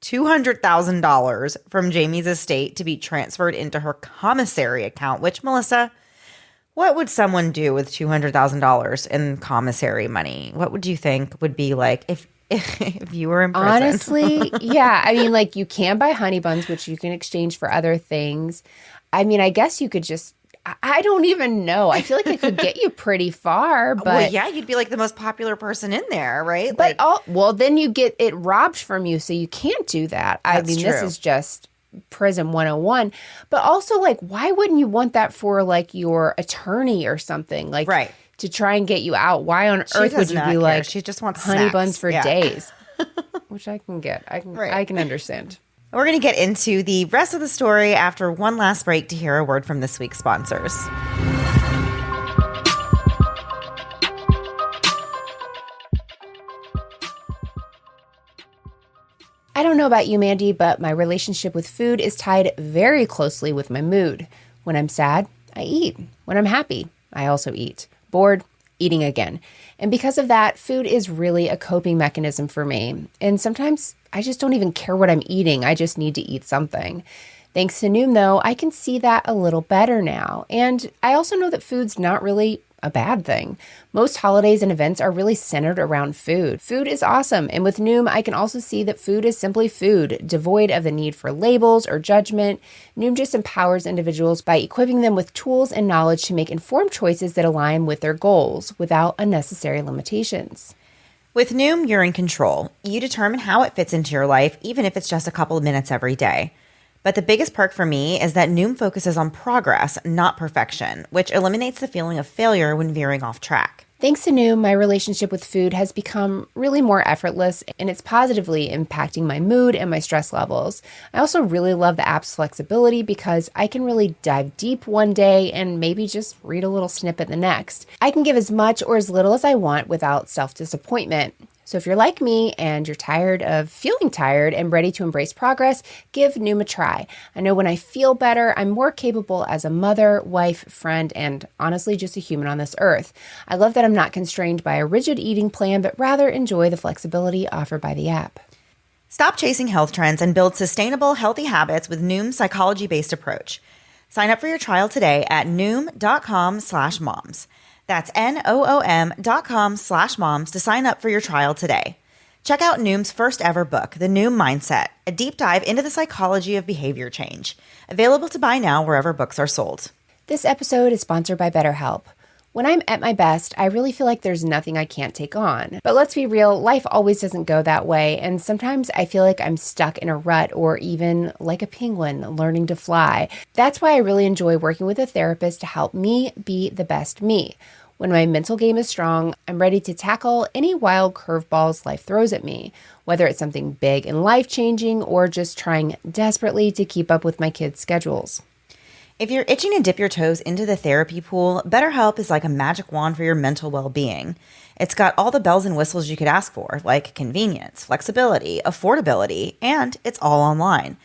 $200,000 from Jamie's estate to be transferred into her commissary account, which, Melissa, What would someone do with $200,000 in commissary money? What would you think would be like if you were in prison? Honestly, yeah. I mean, like you can buy honey buns, which you can exchange for other things. I mean, I guess you could just, I don't even know. I feel like it could get you pretty far, but Well, yeah, you'd be like the most popular person in there, right? but well, then you get it robbed from you, so you can't do that. I That's mean, this true. is just prison 101. But also, like, why wouldn't you want that for like your attorney or something? Like, Right. to try and get you out. Why on She earth would does you not be care. like She just wants honey snacks. buns for Yeah. days? Which I can get. Right. I can understand. We're going to get into the rest of the story after one last break to hear a word from this week's sponsors. I don't know about you, Mandy, but my relationship with food is tied very closely with my mood. When I'm sad, I eat. When I'm happy, I also eat. Bored, eating again. And because of that, food is really a coping mechanism for me. And sometimes I just don't even care what I'm eating. I just need to eat something. Thanks to Noom, though, I can see that a little better now. And I also know that food's not really a bad thing. Most holidays and events are really centered around food. Food is awesome. And with Noom, I can also see that food is simply food, devoid of the need for labels or judgment. Noom just empowers individuals by equipping them with tools and knowledge to make informed choices that align with their goals without unnecessary limitations. With Noom, you're in control. You determine how it fits into your life, even if it's just a couple of minutes every day. But the biggest perk for me is that Noom focuses on progress, not perfection, which eliminates the feeling of failure when veering off track. Thanks to Noom, my relationship with food has become really more effortless, and it's positively impacting my mood and my stress levels. I also really love the app's flexibility because I can really dive deep one day and maybe just read a little snippet the next. I can give as much or as little as I want without self-disappointment. So if you're like me and you're tired of feeling tired and ready to embrace progress, give Noom a try. I know when I feel better, I'm more capable as a mother, wife, friend, and honestly just a human on this earth. I love that I'm not constrained by a rigid eating plan, but rather enjoy the flexibility offered by the app. Stop chasing health trends and build sustainable, healthy habits with Noom's psychology-based approach. Sign up for your trial today at Noom.com/moms. That's NOOM.com/moms to sign up for your trial today. Check out Noom's first ever book, The Noom Mindset, a deep dive into the psychology of behavior change. Available to buy now wherever books are sold. This episode is sponsored by BetterHelp. When I'm at my best, I really feel like there's nothing I can't take on. But let's be real, life always doesn't go that way, and sometimes I feel like I'm stuck in a rut or even like a penguin learning to fly. That's why I really enjoy working with a therapist to help me be the best me. When my mental game is strong, I'm ready to tackle any wild curveballs life throws at me, whether it's something big and life-changing or just trying desperately to keep up with my kids' schedules. If you're itching to dip your toes into the therapy pool, BetterHelp is like a magic wand for your mental well-being. It's got all the bells and whistles you could ask for, like convenience, flexibility, affordability, and it's all online.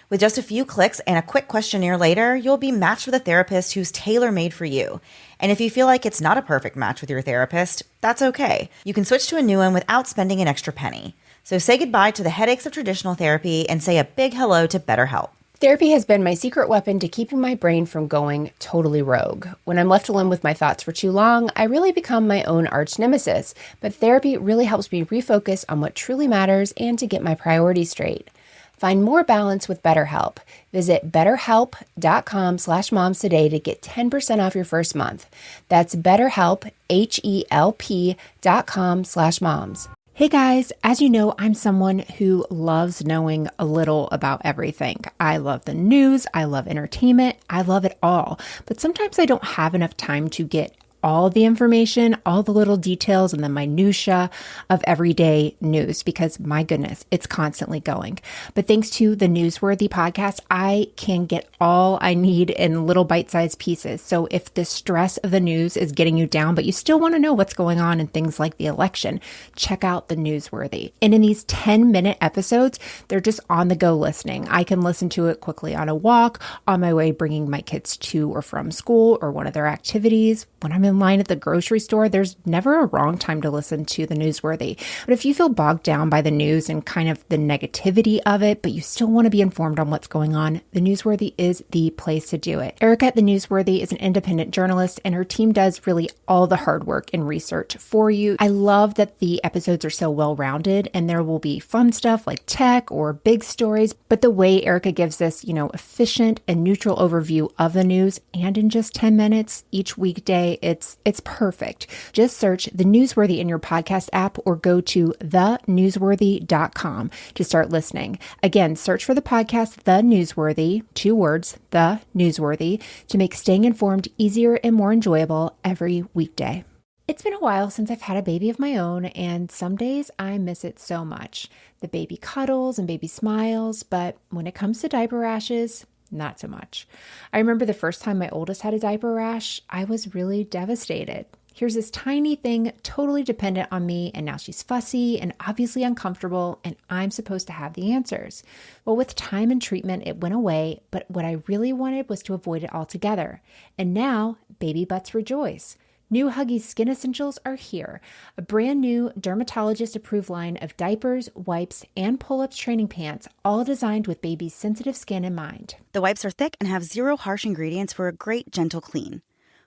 With just a few clicks and a quick questionnaire later, you'll be matched with a therapist who's tailor-made for you. And if you feel like it's not a perfect match with your therapist, that's okay. You can switch to a new one without spending an extra penny. So say goodbye to the headaches of traditional therapy and say a big hello to BetterHelp. Therapy has been my secret weapon to keeping my brain from going totally rogue. When I'm left alone with my thoughts for too long, I really become my own arch nemesis. But therapy really helps me refocus on what truly matters and to get my priorities straight. Find more balance with BetterHelp. Visit betterhelp.com/moms today to get 10% off your first month. That's BetterHelp, HELP.com/moms. Hey guys, as you know, I'm someone who loves knowing a little about everything. I love the news, I love entertainment, I love it all. But sometimes I don't have enough time to get all the information, all the little details and the minutia of everyday news because my goodness, it's constantly going. But thanks to the Newsworthy podcast, I can get all I need in little bite-sized pieces. So if the stress of the news is getting you down, but you still want to know what's going on in things like the election, check out the Newsworthy. And in these 10-minute episodes, they're just on the go listening. I can listen to it quickly on a walk, on my way bringing my kids to or from school or one of their activities, when I'm in in line at the grocery store, there's never a wrong time to listen to The Newsworthy. But if you feel bogged down by the news and kind of the negativity of it, but you still want to be informed on what's going on, The Newsworthy is the place to do it. Erica at The Newsworthy is an independent journalist, and her team does really all the hard work and research for you. I love that the episodes are so well-rounded, and there will be fun stuff like tech or big stories, but the way Erica gives this, efficient and neutral overview of the news, and in just 10 minutes each weekday, it's perfect. Just search The Newsworthy in your podcast app or go to thenewsworthy.com to start listening. Again, search for the podcast The Newsworthy, 2 words, The Newsworthy, to make staying informed easier and more enjoyable every weekday. It's been a while since I've had a baby of my own, and some days I miss it so much. The baby cuddles and baby smiles, but when it comes to diaper rashes, not so much. I remember the first time my oldest had a diaper rash, I was really devastated. Here's this tiny thing totally dependent on me, and now she's fussy and obviously uncomfortable, and I'm supposed to have the answers. Well, with time and treatment, it went away, but what I really wanted was to avoid it altogether. And now, baby butts rejoice. New Huggies Skin Essentials are here, a brand new dermatologist-approved line of diapers, wipes, and pull-ups training pants, all designed with baby's sensitive skin in mind. The wipes are thick and have 0 harsh ingredients for a great, gentle clean.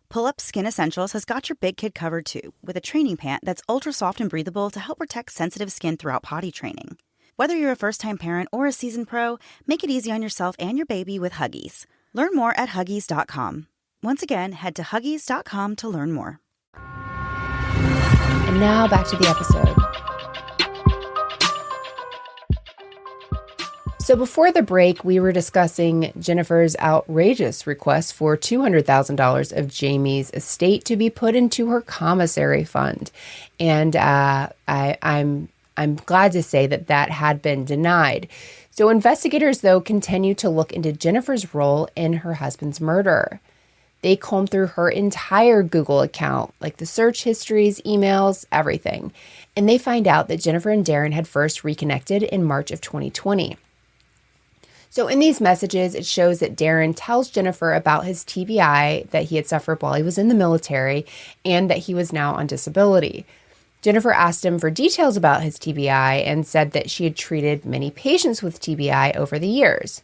Pull-Up Skin Essentials has got your big kid covered too, with a training pant that's ultra soft and breathable to help protect sensitive skin throughout potty training. Whether you're a first-time parent or a seasoned pro, make it easy on yourself and your baby with Huggies. Learn more at Huggies.com. Once again, head to Huggies.com to learn more. And now back to the episode. So before the break, we were discussing Jennifer's outrageous request for $200,000 of Jamie's estate to be put into her commissary fund. And I'm glad to say that had been denied. So investigators, though, continue to look into Jennifer's role in her husband's murder. They combed through her entire Google account, like the search histories, emails, everything. And they find out that Jennifer and Darren had first reconnected in March of 2020. So in these messages, it shows that Darren tells Jennifer about his TBI that he had suffered while he was in the military and that he was now on disability. Jennifer asked him for details about his TBI and said that she had treated many patients with TBI over the years.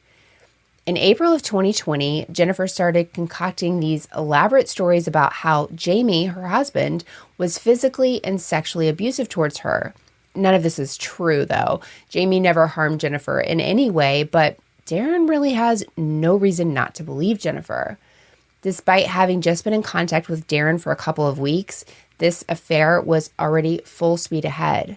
In April of 2020, Jennifer started concocting these elaborate stories about how Jamie, her husband, was physically and sexually abusive towards her. None of this is true, though. Jamie never harmed Jennifer in any way, but Darren really has no reason not to believe Jennifer. Despite having just been in contact with Darren for a couple of weeks, this affair was already full speed ahead.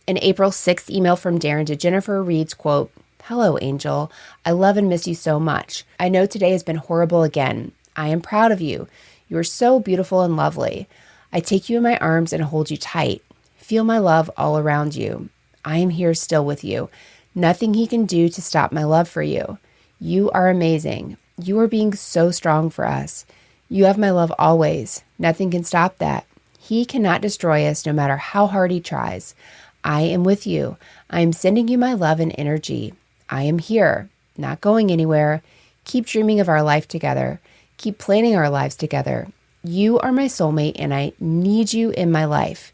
An April 6th email from Darren to Jennifer reads, quote, "Hello, Angel. I love and miss you so much. I know today has been horrible again. I am proud of you. You are so beautiful and lovely. I take you in my arms and hold you tight. Feel my love all around you. I am here still with you. Nothing he can do to stop my love for you. You are amazing. You are being so strong for us. You have my love always. Nothing can stop that. He cannot destroy us no matter how hard he tries. I am with you. I am sending you my love and energy. I am here, not going anywhere. Keep dreaming of our life together. Keep planning our lives together. You are my soulmate and I need you in my life.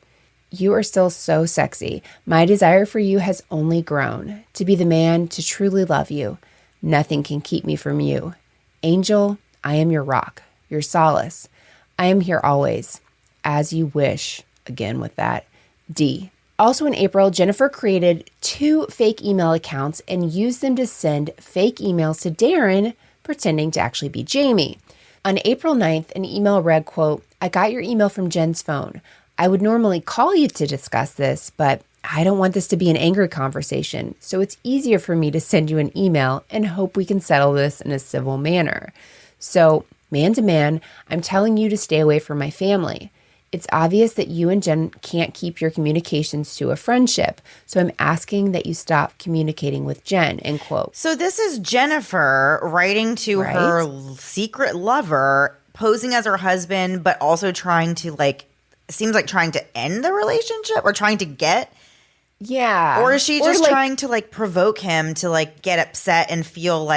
You are still so sexy. My desire for you has only grown. To be the man to truly love you. Nothing can keep me from you. Angel, I am your rock, your solace. I am here always. As you wish. Again with that. D. Also in April, Jennifer created 2 fake email accounts and used them to send fake emails to Darren, pretending to actually be Jamie. On April 9th, an email read, quote, "I got your email from Jen's phone. I would normally call you to discuss this, but I don't want this to be an angry conversation, so it's easier for me to send you an email and hope we can settle this in a civil manner. So, man to man, I'm telling you to stay away from my family. It's obvious that you and Jen can't keep your communications to a friendship, so I'm asking that you stop communicating with Jen," end quote. So this is Jennifer writing to her secret lover, posing as her husband, but also trying to seems like trying to end the relationship or trying to get. Yeah. Or is she just trying to provoke him to get upset and feel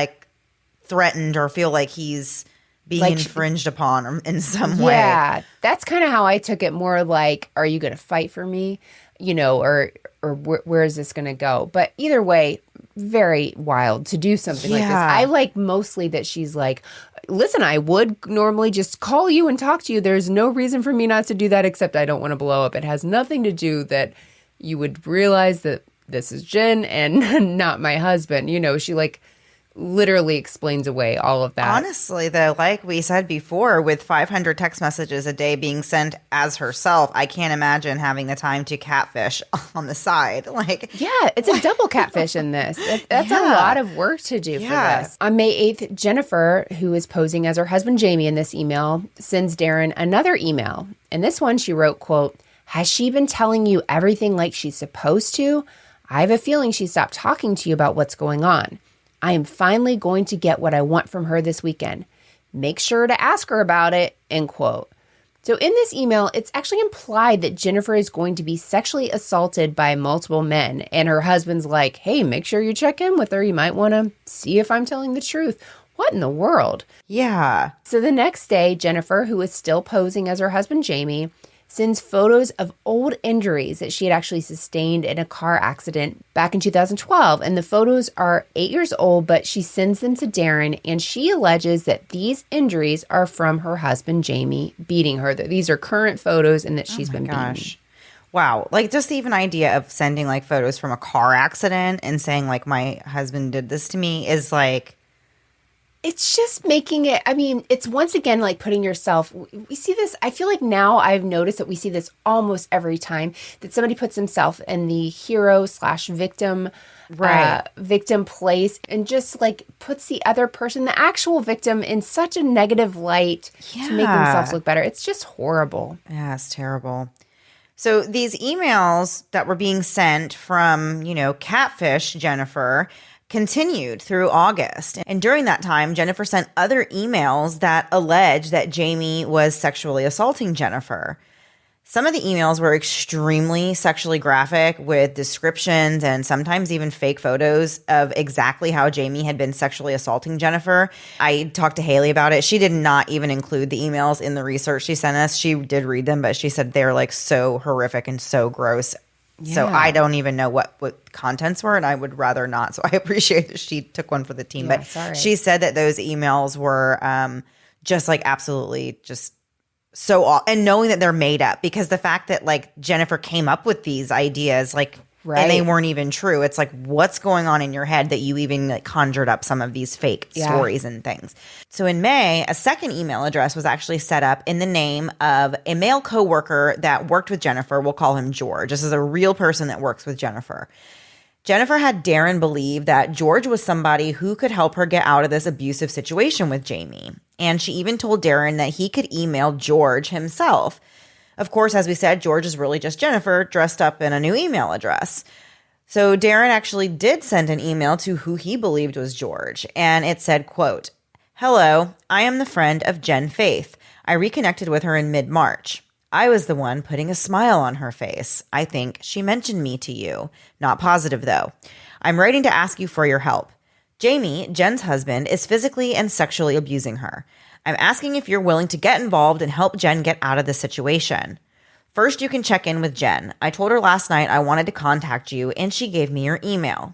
threatened or feel like he's being Like, infringed upon in some way. yeah, that's kind of how I took it. More like, are you going to fight for me? You know, or where is this going to go? But either way, very wild to do something like this. Yeah. I like mostly that she's like, listen, I would normally just call you and talk to you. There's no reason for me not to do that, except I don't want to blow up. It has nothing to do that you would realize that this is Jen and not my husband. You know, she like literally explains away all of that. Honestly, though, like we said before, with 500 text messages a day being sent as herself, I can't imagine having the time to catfish on the side. Like, Yeah, it's a double catfish in this. That's a Yeah. lot of work to do for Yes. this. On May 8th, Jennifer, who is posing as her husband Jamie in this email, sends Darren another email. In this one, she wrote, quote, "Has she been telling you everything like she's supposed to? I have a feeling she stopped talking to you about what's going on. I am finally going to get what I want from her this weekend. Make sure to ask her about it," end quote. So in this email, it's actually implied that Jennifer is going to be sexually assaulted by multiple men. And her husband's like, hey, make sure you check in with her. You might want to see if I'm telling the truth. What in the world? yeah. So the next day, Jennifer, who is still posing as her husband Jamie, sends photos of old injuries that she had actually sustained in a car accident back in 2012. And the photos are 8 years old, but she sends them to Darren, and she alleges that these injuries are from her husband Jamie beating her. That these are current photos and that she's been beaten. Gosh. Wow. Like, just the even idea of sending like photos from a car accident and saying like my husband did this to me is like, It's just making it, I mean, it's once again like putting yourself, we see this, I feel like now I've noticed that we see this almost every time that somebody puts himself in the hero slash victim, Right. victim place and just like puts the other person, the actual victim, in such a negative light to make Yeah. themselves look better. It's just horrible. yeah, it's terrible. So these emails that were being sent from, Catfish Jennifer continued through August. And during that time, Jennifer sent other emails that alleged that Jamie was sexually assaulting Jennifer. Some of the emails were extremely sexually graphic with descriptions and sometimes even fake photos of exactly how Jamie had been sexually assaulting Jennifer. I talked to Haley about it. She did not even include the emails in the research she sent us. She did read them, but she said they're like so horrific and so gross. So Yeah. I don't even know what contents were, and I would rather not. So I appreciate that she took one for the team. Yeah, but sorry. she said that those emails were just like absolutely just so aw- and knowing that they're made up, because the fact that like Jennifer came up with these ideas like and they Right. weren't even true. It's like, what's going on in your head that you even like conjured up some of these fake Yeah. stories and things. So in May, a second email address was actually set up in the name of a male coworker that worked with Jennifer. We'll call him George. This is a real person that works with Jennifer. Jennifer had Darren believe that George was somebody who could help her get out of this abusive situation with Jamie. And she even told Darren that he could email George himself. Of course, as we said, George is really just Jennifer dressed up in a new email address. So Darren actually did send an email to who he believed was George. And it said, quote, "Hello, I am the friend of Jen Faith. I reconnected with her in mid-March. I was the one putting a smile on her face. I think she mentioned me to you. Not positive, though. I'm writing to ask you for your help. Jamie, Jen's husband, is physically and sexually abusing her. I'm asking if you're willing to get involved and help Jen get out of the situation. First, you can check in with Jen. I told her last night I wanted to contact you, and she gave me your email."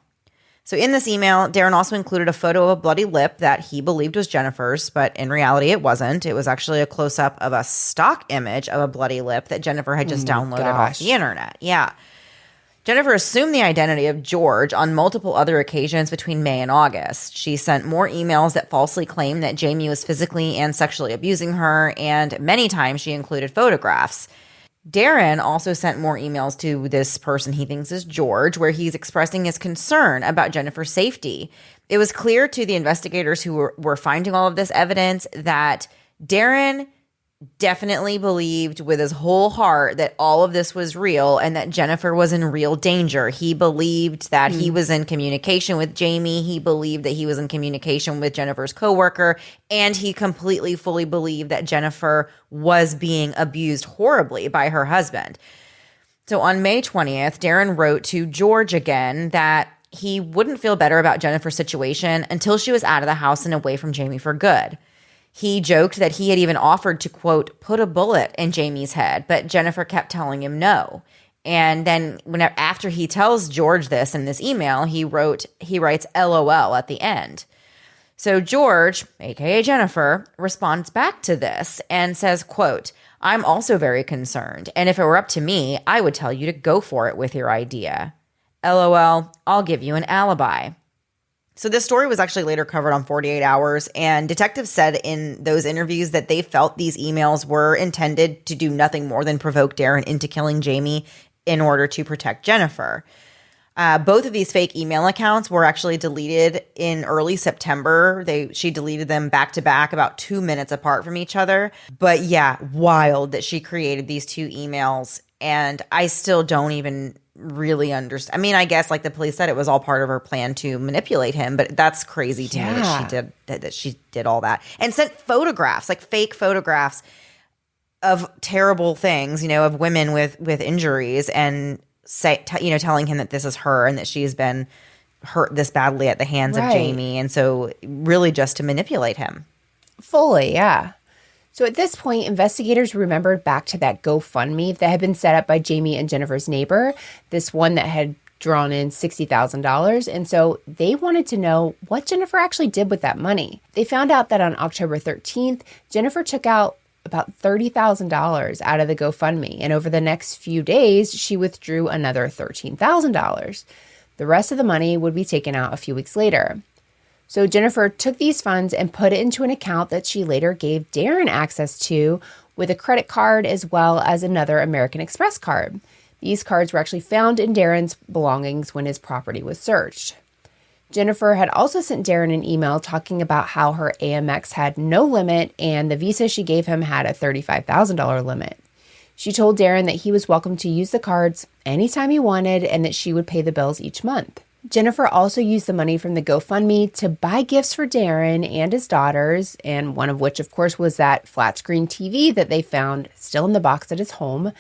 So in this email, Darren also included a photo of a bloody lip that he believed was Jennifer's, but in reality it wasn't. It was actually a close-up of a stock image of a bloody lip that Jennifer had just downloaded off gosh. the internet. Yeah. Jennifer assumed the identity of George on multiple other occasions between May and August. She sent more emails that falsely claimed that Jamie was physically and sexually abusing her, and many times she included photographs. Darren also sent more emails to this person he thinks is George, where he's expressing his concern about Jennifer's safety. It was clear to the investigators who were finding all of this evidence that Darren definitely believed with his whole heart that all of this was real and that Jennifer was in real danger. He believed that he was in communication with Jamie. He believed that he was in communication with Jennifer's coworker, and he completely, fully believed that Jennifer was being abused horribly by her husband. So on May 20th, Darren wrote to George again that he wouldn't feel better about Jennifer's situation until she was out of the house and away from Jamie for good. He joked that he had even offered to, quote, put a bullet in Jamie's head, but Jennifer kept telling him no. And then after he tells George this in this email, he writes LOL at the end. So George, aka Jennifer, responds back to this and says, quote, I'm also very concerned. And if it were up to me, I would tell you to go for it with your idea. LOL, I'll give you an alibi. So this story was actually later covered on 48 Hours, and detectives said in those interviews that they felt these emails were intended to do nothing more than provoke Darren into killing Jamie in order to protect Jennifer. Both of these fake email accounts were actually deleted in early September. She deleted them back to back, about 2 minutes apart from each other. But yeah, wild that she created these two emails, and I still don't even really understand. I mean, I guess like the police said, it was all part of her plan to manipulate him, but that's crazy to me that she did all that and sent photographs, like fake photographs of terrible things, of women with injuries, and telling him that this is her and that she's been hurt this badly at the hands of Jamie, and so really just to manipulate him. Fully, yeah. So at this point, investigators remembered back to that GoFundMe that had been set up by Jamie and Jennifer's neighbor, this one that had drawn in $60,000. And so they wanted to know what Jennifer actually did with that money. They found out that on October 13th, Jennifer took out about $30,000 out of the GoFundMe. And over the next few days, she withdrew another $13,000. The rest of the money would be taken out a few weeks later. So Jennifer took these funds and put it into an account that she later gave Darren access to, with a credit card as well as another American Express card. These cards were actually found in Darren's belongings when his property was searched. Jennifer had also sent Darren an email talking about how her Amex had no limit and the Visa she gave him had a $35,000 limit. She told Darren that he was welcome to use the cards anytime he wanted and that she would pay the bills each month. Jennifer also used the money from the GoFundMe to buy gifts for Darren and his daughters, and one of which, of course, was that flat screen TV that they found still in the box at his home.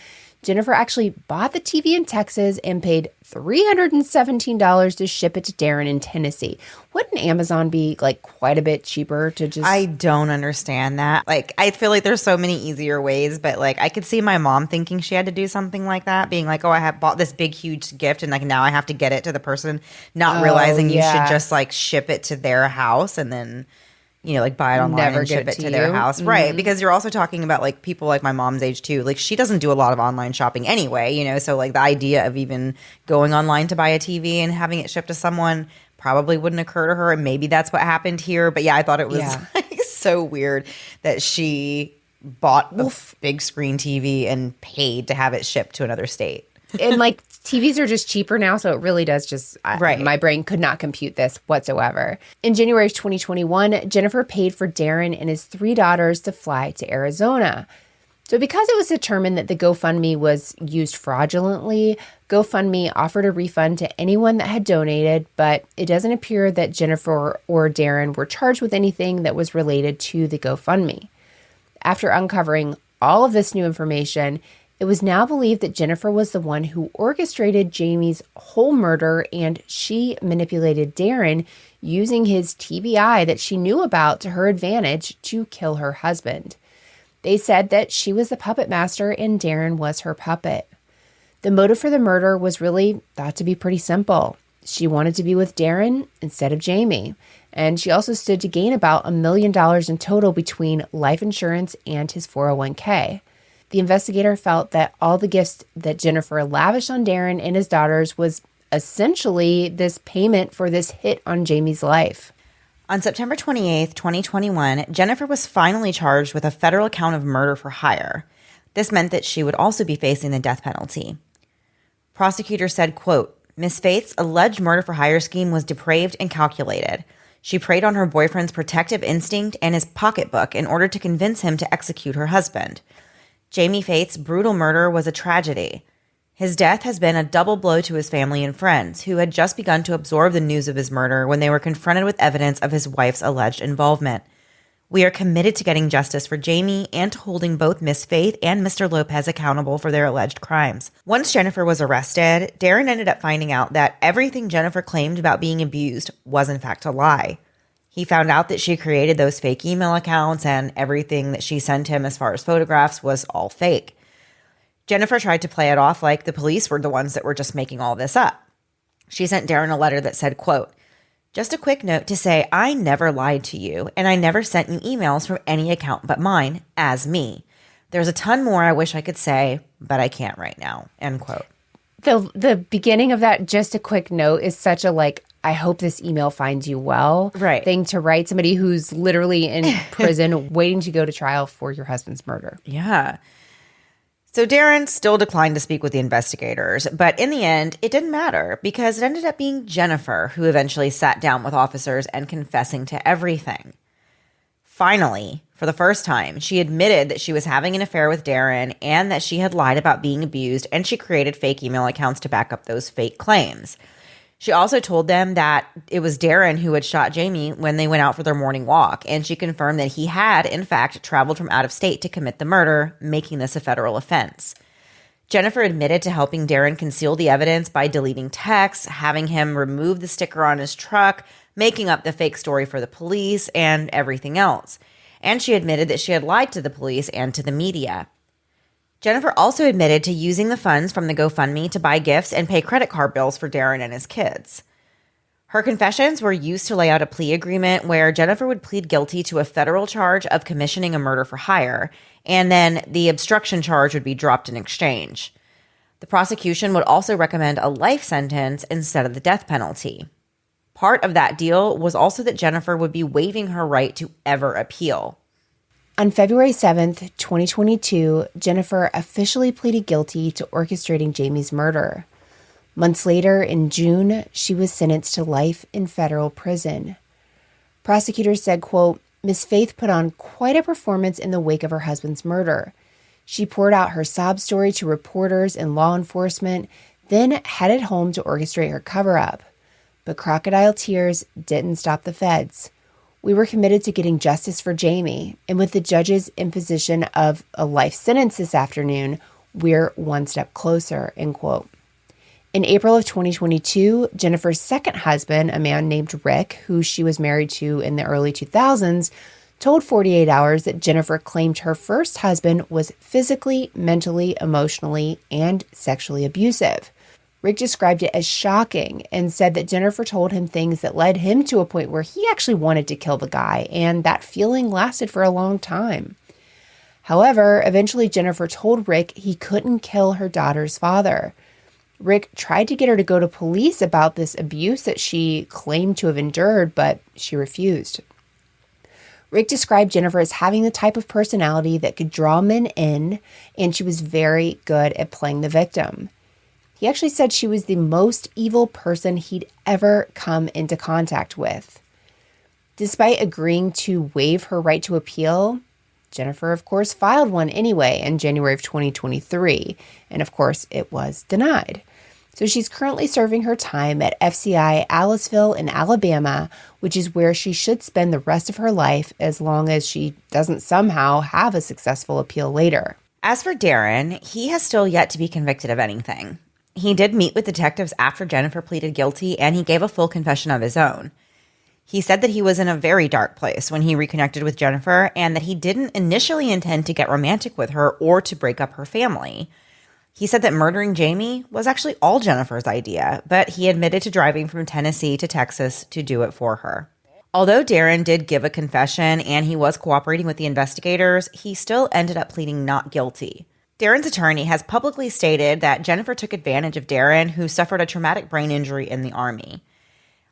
Jennifer actually bought the TV in Texas and paid $317 to ship it to Darren in Tennessee. Wouldn't Amazon be like quite a bit cheaper to just... I don't understand that. Like, I feel like there's so many easier ways, but like I could see my mom thinking she had to do something like that, being like, oh, I have bought this big, huge gift and like now I have to get it to the person, not realizing you should just like ship it to their house and then... like buy it online and ship it to their house. Mm-hmm. Right. Because you're also talking about like people like my mom's age too. Like she doesn't do a lot of online shopping anyway, so like the idea of even going online to buy a TV and having it shipped to someone probably wouldn't occur to her. And maybe that's what happened here. But yeah, I thought it was like so weird that she bought a big screen TV and paid to have it shipped to another state. And like TVs are just cheaper now, so it really does just, my brain could not compute this whatsoever. In January of 2021, Jennifer paid for Darren and his 3 daughters to fly to Arizona. So because it was determined that the GoFundMe was used fraudulently, GoFundMe offered a refund to anyone that had donated, but it doesn't appear that Jennifer or Darren were charged with anything that was related to the GoFundMe. After uncovering all of this new information, it was now believed that Jennifer was the one who orchestrated Jamie's whole murder, and she manipulated Darren using his TBI that she knew about to her advantage to kill her husband. They said that she was the puppet master and Darren was her puppet. The motive for the murder was really thought to be pretty simple. She wanted to be with Darren instead of Jamie, and she also stood to gain about $1 million in total between life insurance and his 401k. The investigator felt that all the gifts that Jennifer lavished on Darren and his daughters was essentially this payment for this hit on Jamie's life. On September 28th, 2021, Jennifer was finally charged with a federal count of murder for hire. This meant that she would also be facing the death penalty. Prosecutors said, quote, Ms. Faith's alleged murder for hire scheme was depraved and calculated. She preyed on her boyfriend's protective instinct and his pocketbook in order to convince him to execute her husband. Jamie Faith's brutal murder was a tragedy. His death has been a double blow to his family and friends, who had just begun to absorb the news of his murder when they were confronted with evidence of his wife's alleged involvement. We are committed to getting justice for Jamie and to holding both Miss Faith and Mr. Lopez accountable for their alleged crimes. Once Jennifer was arrested, Darren ended up finding out that everything Jennifer claimed about being abused was in fact a lie. He found out that she created those fake email accounts and everything that she sent him as far as photographs was all fake. Jennifer tried to play it off like the police were the ones that were just making all this up. She sent Darren a letter that said, quote, "Just a quick note to say I never lied to you and I never sent you emails from any account but mine as me. There's a ton more I wish I could say, but I can't right now," end quote. The beginning of that, just a quick note, is such a like, I hope this email finds you well thing to write somebody who's literally in prison waiting to go to trial for your husband's murder. Yeah. So Darren still declined to speak with the investigators, but in the end, it didn't matter because it ended up being Jennifer who eventually sat down with officers and confessing to everything. Finally, for the first time, she admitted that she was having an affair with Darren and that she had lied about being abused, and she created fake email accounts to back up those fake claims. She also told them that it was Darren who had shot Jamie when they went out for their morning walk, and she confirmed that he had, in fact, traveled from out of state to commit the murder, making this a federal offense. Jennifer admitted to helping Darren conceal the evidence by deleting texts, having him remove the sticker on his truck, making up the fake story for the police, and everything else. And she admitted that she had lied to the police and to the media. Jennifer also admitted to using the funds from the GoFundMe to buy gifts and pay credit card bills for Darren and his kids. Her confessions were used to lay out a plea agreement where Jennifer would plead guilty to a federal charge of commissioning a murder for hire, and then the obstruction charge would be dropped in exchange. The prosecution would also recommend a life sentence instead of the death penalty. Part of that deal was also that Jennifer would be waiving her right to ever appeal. On February 7th, 2022, Jennifer officially pleaded guilty to orchestrating Jamie's murder. Months later, in June, she was sentenced to life in federal prison. Prosecutors said, quote, "Miss Faith put on quite a performance in the wake of her husband's murder. She poured out her sob story to reporters and law enforcement, then headed home to orchestrate her cover-up. But crocodile tears didn't stop the feds. We were committed to getting justice for Jamie, and with the judge's imposition of a life sentence this afternoon, we're one step closer," end quote. In April of 2022, Jennifer's second husband, a man named Rick, who she was married to in the early 2000s, told 48 Hours that Jennifer claimed her first husband was physically, mentally, emotionally, and sexually abusive. Rick described it as shocking and said that Jennifer told him things that led him to a point where he actually wanted to kill the guy, and that feeling lasted for a long time. However, eventually Jennifer told Rick he couldn't kill her daughter's father. Rick tried to get her to go to police about this abuse that she claimed to have endured, but she refused. Rick described Jennifer as having the type of personality that could draw men in, and she was very good at playing the victim. He actually said she was the most evil person he'd ever come into contact with. Despite agreeing to waive her right to appeal, Jennifer, of course, filed one anyway in January of 2023, and of course, it was denied. So she's currently serving her time at FCI Aliceville in Alabama, which is where she should spend the rest of her life as long as she doesn't somehow have a successful appeal later. As for Darren, he has still yet to be convicted of anything. He did meet with detectives after Jennifer pleaded guilty, and he gave a full confession of his own. He said that he was in a very dark place when he reconnected with Jennifer and that he didn't initially intend to get romantic with her or to break up her family. He said that murdering Jamie was actually all Jennifer's idea, but he admitted to driving from Tennessee to Texas to do it for her. Although Darren did give a confession and he was cooperating with the investigators, he still ended up pleading not guilty. Darren's attorney has publicly stated that Jennifer took advantage of Darren, who suffered a traumatic brain injury in the Army.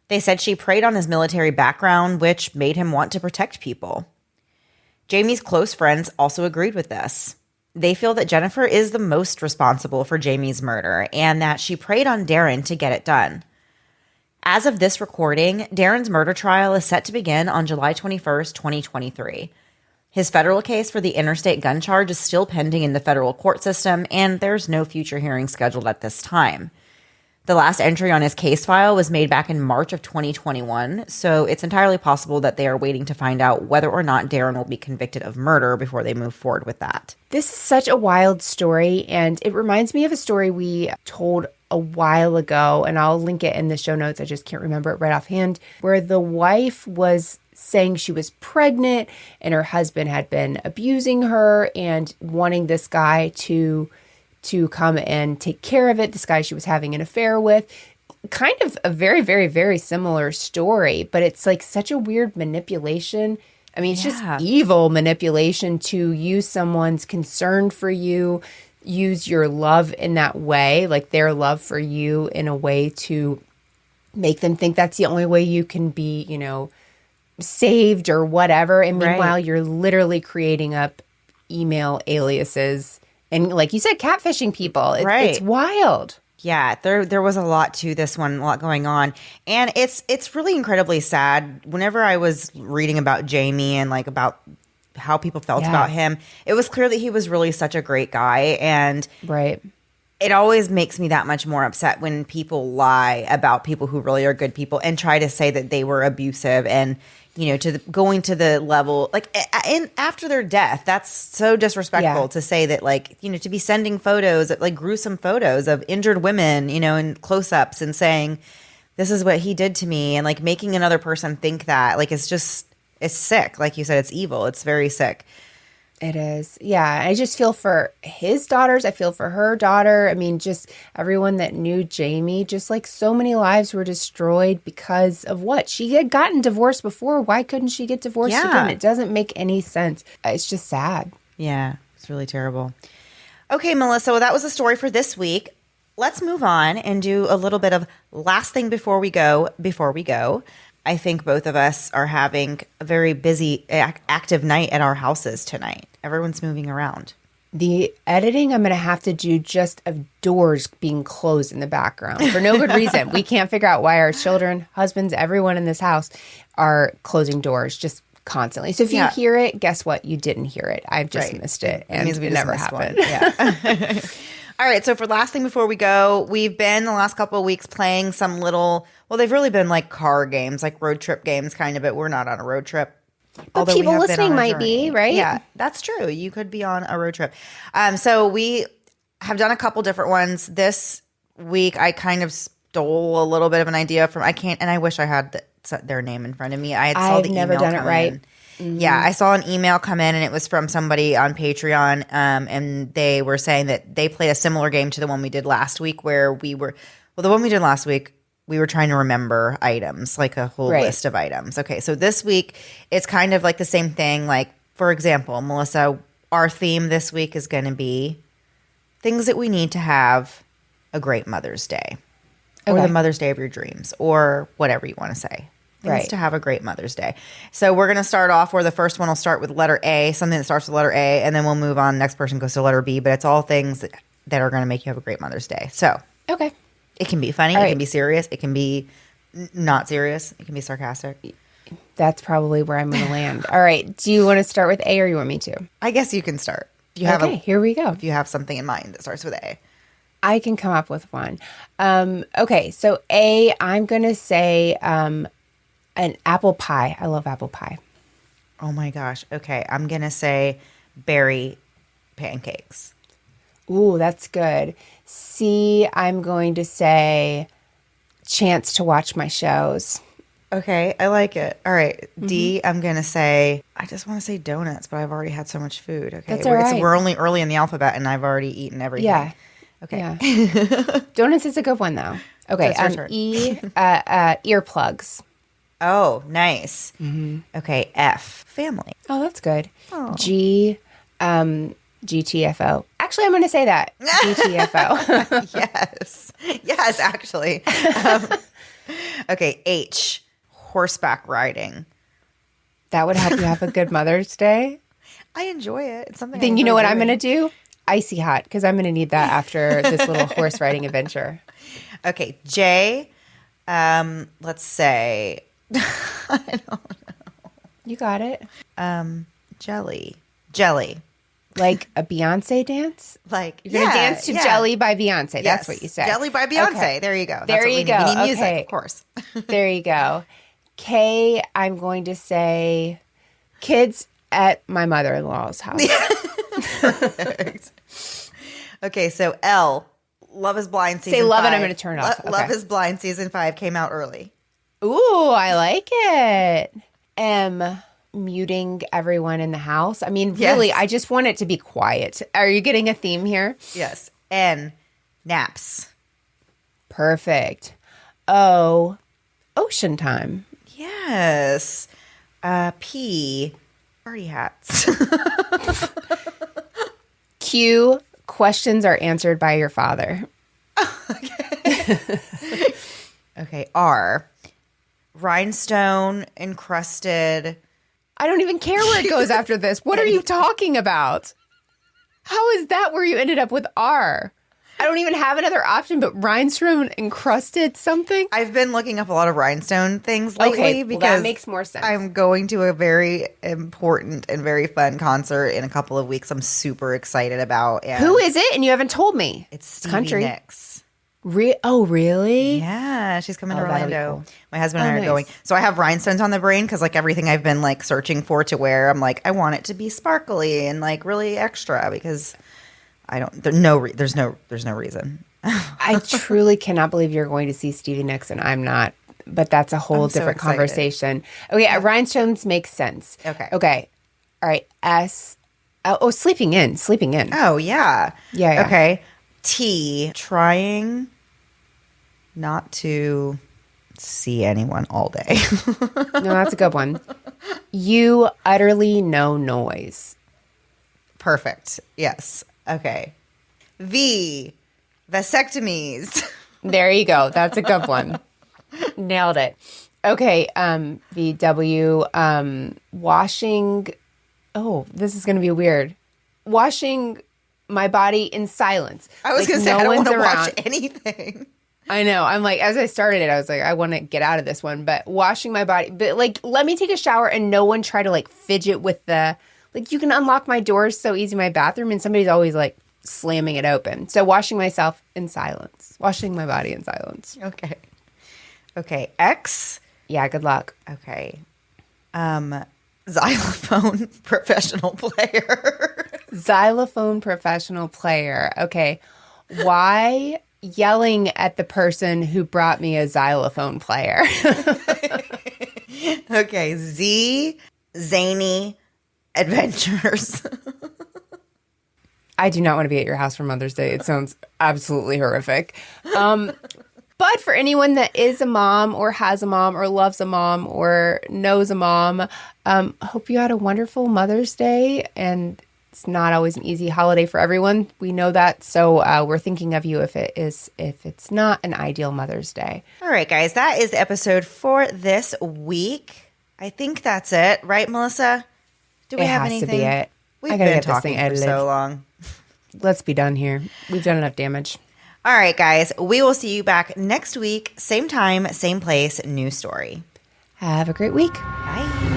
They said she preyed on his military background, which made him want to protect people. Jamie's close friends also agreed with this. They feel that Jennifer is the most responsible for Jamie's murder and that she preyed on Darren to get it done. As of this recording, Darren's murder trial is set to begin on July 21st, 2023. His federal case for the interstate gun charge is still pending in the federal court system, and there's no future hearing scheduled at this time. The last entry on his case file was made back in March of 2021, so it's entirely possible that they are waiting to find out whether or not Darren will be convicted of murder before they move forward with that. This is such a wild story, and it reminds me of a story we told a while ago, and I'll link it in the show notes. I just can't remember it right offhand, where the wife was saying she was pregnant and her husband had been abusing her and wanting this guy to come and take care of it. This guy she was having an affair with. Kind of a very, very, very similar story, but it's like such a weird manipulation. I mean, it's just evil manipulation to use someone's concern for you, use your love in that way, like their love for you in a way to make them think that's the only way you can be, you know, saved or whatever. And meanwhile, you're literally creating up email aliases and, like you said, catfishing people. It's wild. Yeah, there was a lot to this one, a lot going on. And it's really incredibly sad. Whenever I was reading about Jamie and like about how people felt about him, it was clear that he was really such a great guy. And it always makes me that much more upset when people lie about people who really are good people and try to say that they were abusive and, you know, going to the level like and after their death. That's so disrespectful to say that, like, you know, to be sending photos, like gruesome photos of injured women, you know, in close-ups and saying, this is what he did to me, and like making another person think that, like, it's sick. Like you said, it's evil. It's very sick. It is. Yeah. I just feel for his daughters. I feel for her daughter. I mean, just everyone that knew Jamie, just like so many lives were destroyed because of what? She had gotten divorced before. Why couldn't she get divorced again? It doesn't make any sense. It's just sad. Yeah. It's really terrible. Okay, Melissa. Well, that was the story for this week. Let's move on and do a little bit of last thing before we go. I think both of us are having a very busy, active night at our houses tonight. Everyone's moving around. The editing I'm going to have to do just of doors being closed in the background for no good reason. We can't figure out why our children, husbands, everyone in this house are closing doors just constantly. So if you hear it, guess what? You didn't hear it. I've just missed it. And it never happened. Yeah. All right, so for last thing before we go, we've been the last couple of weeks playing some little, well, they've really been like car games, like road trip games kind of, but we're not on a road trip. But people listening might be, right? Yeah, that's true. You could be on a road trip. So we have done a couple different ones. This week, I kind of stole a little bit of an idea from, and I wish I had their name in front of me. I've never done it right. Mm-hmm. Yeah, I saw an email come in, and it was from somebody on Patreon, and they were saying that they played a similar game to the one we did last week, where the one we did last week, we were trying to remember items, like a whole list of items. Okay, so this week, it's kind of like the same thing. Like, for example, Melissa, our theme this week is going to be things that we need to have a great Mother's Day, or the Mother's Day of your dreams, or whatever you want to say. Things to have a great Mother's Day. So we're going to start off where the first one will start with letter A, something that starts with letter A, and then we'll move on. Next person goes to letter B, but it's all things that are going to make you have a great Mother's Day. So it can be funny. It can be serious. It can be not serious. It can be sarcastic. That's probably where I'm going to land. All right. Do you want to start with A or you want me to? I guess you can start. Here we go. If you have something in mind that starts with A. I can come up with one. Okay. So A, I'm going to say an apple pie. I love apple pie. Oh my gosh. Okay. I'm going to say berry pancakes. Ooh, that's good. C, I'm going to say chance to watch my shows. Okay. I like it. All right. Mm-hmm. D, I'm going to say, I just want to say donuts, but I've already had so much food. Okay. That's all right. We're only early in the alphabet and I've already eaten everything. Yeah. Okay. Yeah. Donuts is a good one though. Okay. E, earplugs. Oh, nice. Mm-hmm. Okay, F, family. Oh, that's good. Oh. G, GTFO. Actually, I'm going to say that. GTFO. Yes, actually. Okay, H, horseback riding. That would help you have a good Mother's Day. I enjoy it. It's something. Then you know what I'm going to do? Icy hot, because I'm going to need that after this little horse riding adventure. Okay, J, let's say... I don't know. You got it. Jelly. Like a Beyonce dance? Like you're going to dance to Jelly by Beyonce. That's what you said. Jelly by Beyonce. Okay. There you go. That's there you go. We need music, of course. There you go. K, I'm going to say kids at my mother-in-law's house. Perfect. Okay, so L, Love is Blind season Say Love 5. and I'm going to turn it off. Love Okay. is Blind season 5 came out early. Ooh, I like it. M, muting everyone in the house. I mean, really, Yes. I just want it to be quiet. Are you getting a theme here? Yes. N, naps. Perfect. O, ocean time. Yes. P, party hats. Q, questions are answered by your father. Okay. R, rhinestone encrusted. I don't even care where it goes after this. What are you talking about? How is that where you ended up with R? I don't even have another option but rhinestone encrusted something. I've been looking up a lot of rhinestone things lately Okay, well, because that makes more sense. I'm going to a very important and very fun concert in a couple of weeks. I'm super excited about. And Who is it? And you haven't told me. It's Stevie country. Nicks. Oh, really? Yeah, she's coming to Oh, that'll be Orlando. cool. My husband and I are nice. going. So I have rhinestones on the brain because like everything I've been like searching for to wear, I'm like I want it to be sparkly and like really extra because I don't. There's no reason. I truly cannot believe you're going to see Stevie Nicks and I'm not. But that's a whole I'm so different excited. conversation. Okay, rhinestones make sense. Okay. Okay. All right. S. Oh, sleeping in. Sleeping in. Oh yeah. Yeah. Okay. T, trying not to see anyone all day. No, that's a good one. U, utterly no noise. Perfect. Yes. Okay. V, vasectomies. There you go. That's a good one. Nailed it. Okay, VW, washing. Oh, this is going to be weird. Washing my body in silence. I was Like, going to say, I don't one's want to around. watch anything. I know. I'm like, as I started it, I was like, I want to get out of this one. But washing my body, but like, let me take a shower and no one try to like fidget with the, like, you can unlock my doors so easy in my bathroom and somebody's always like slamming it open. So washing myself in silence, washing my body in silence. Okay. Okay. X. Yeah, good luck. Okay. Xylophone professional player. Xylophone professional player. Okay. Why yelling at the person who brought me a xylophone player? Okay. Z, zany adventures. I do not want to be at your house for Mother's Day. It sounds absolutely horrific. But for anyone that is a mom or has a mom or loves a mom or knows a mom, hope you had a wonderful Mother's Day. And it's not always an easy holiday for everyone. We know that. So we're thinking of you if it's not an ideal Mother's Day. All right, guys. That is the episode for this week. I think that's it. Right, Melissa? Do we It have has anything? to be it. We've I gotta been get this talking thing for edited. so long. Let's be done here. We've done enough damage. All right, guys. We will see you back next week. Same time, same place, new story. Have a great week. Bye.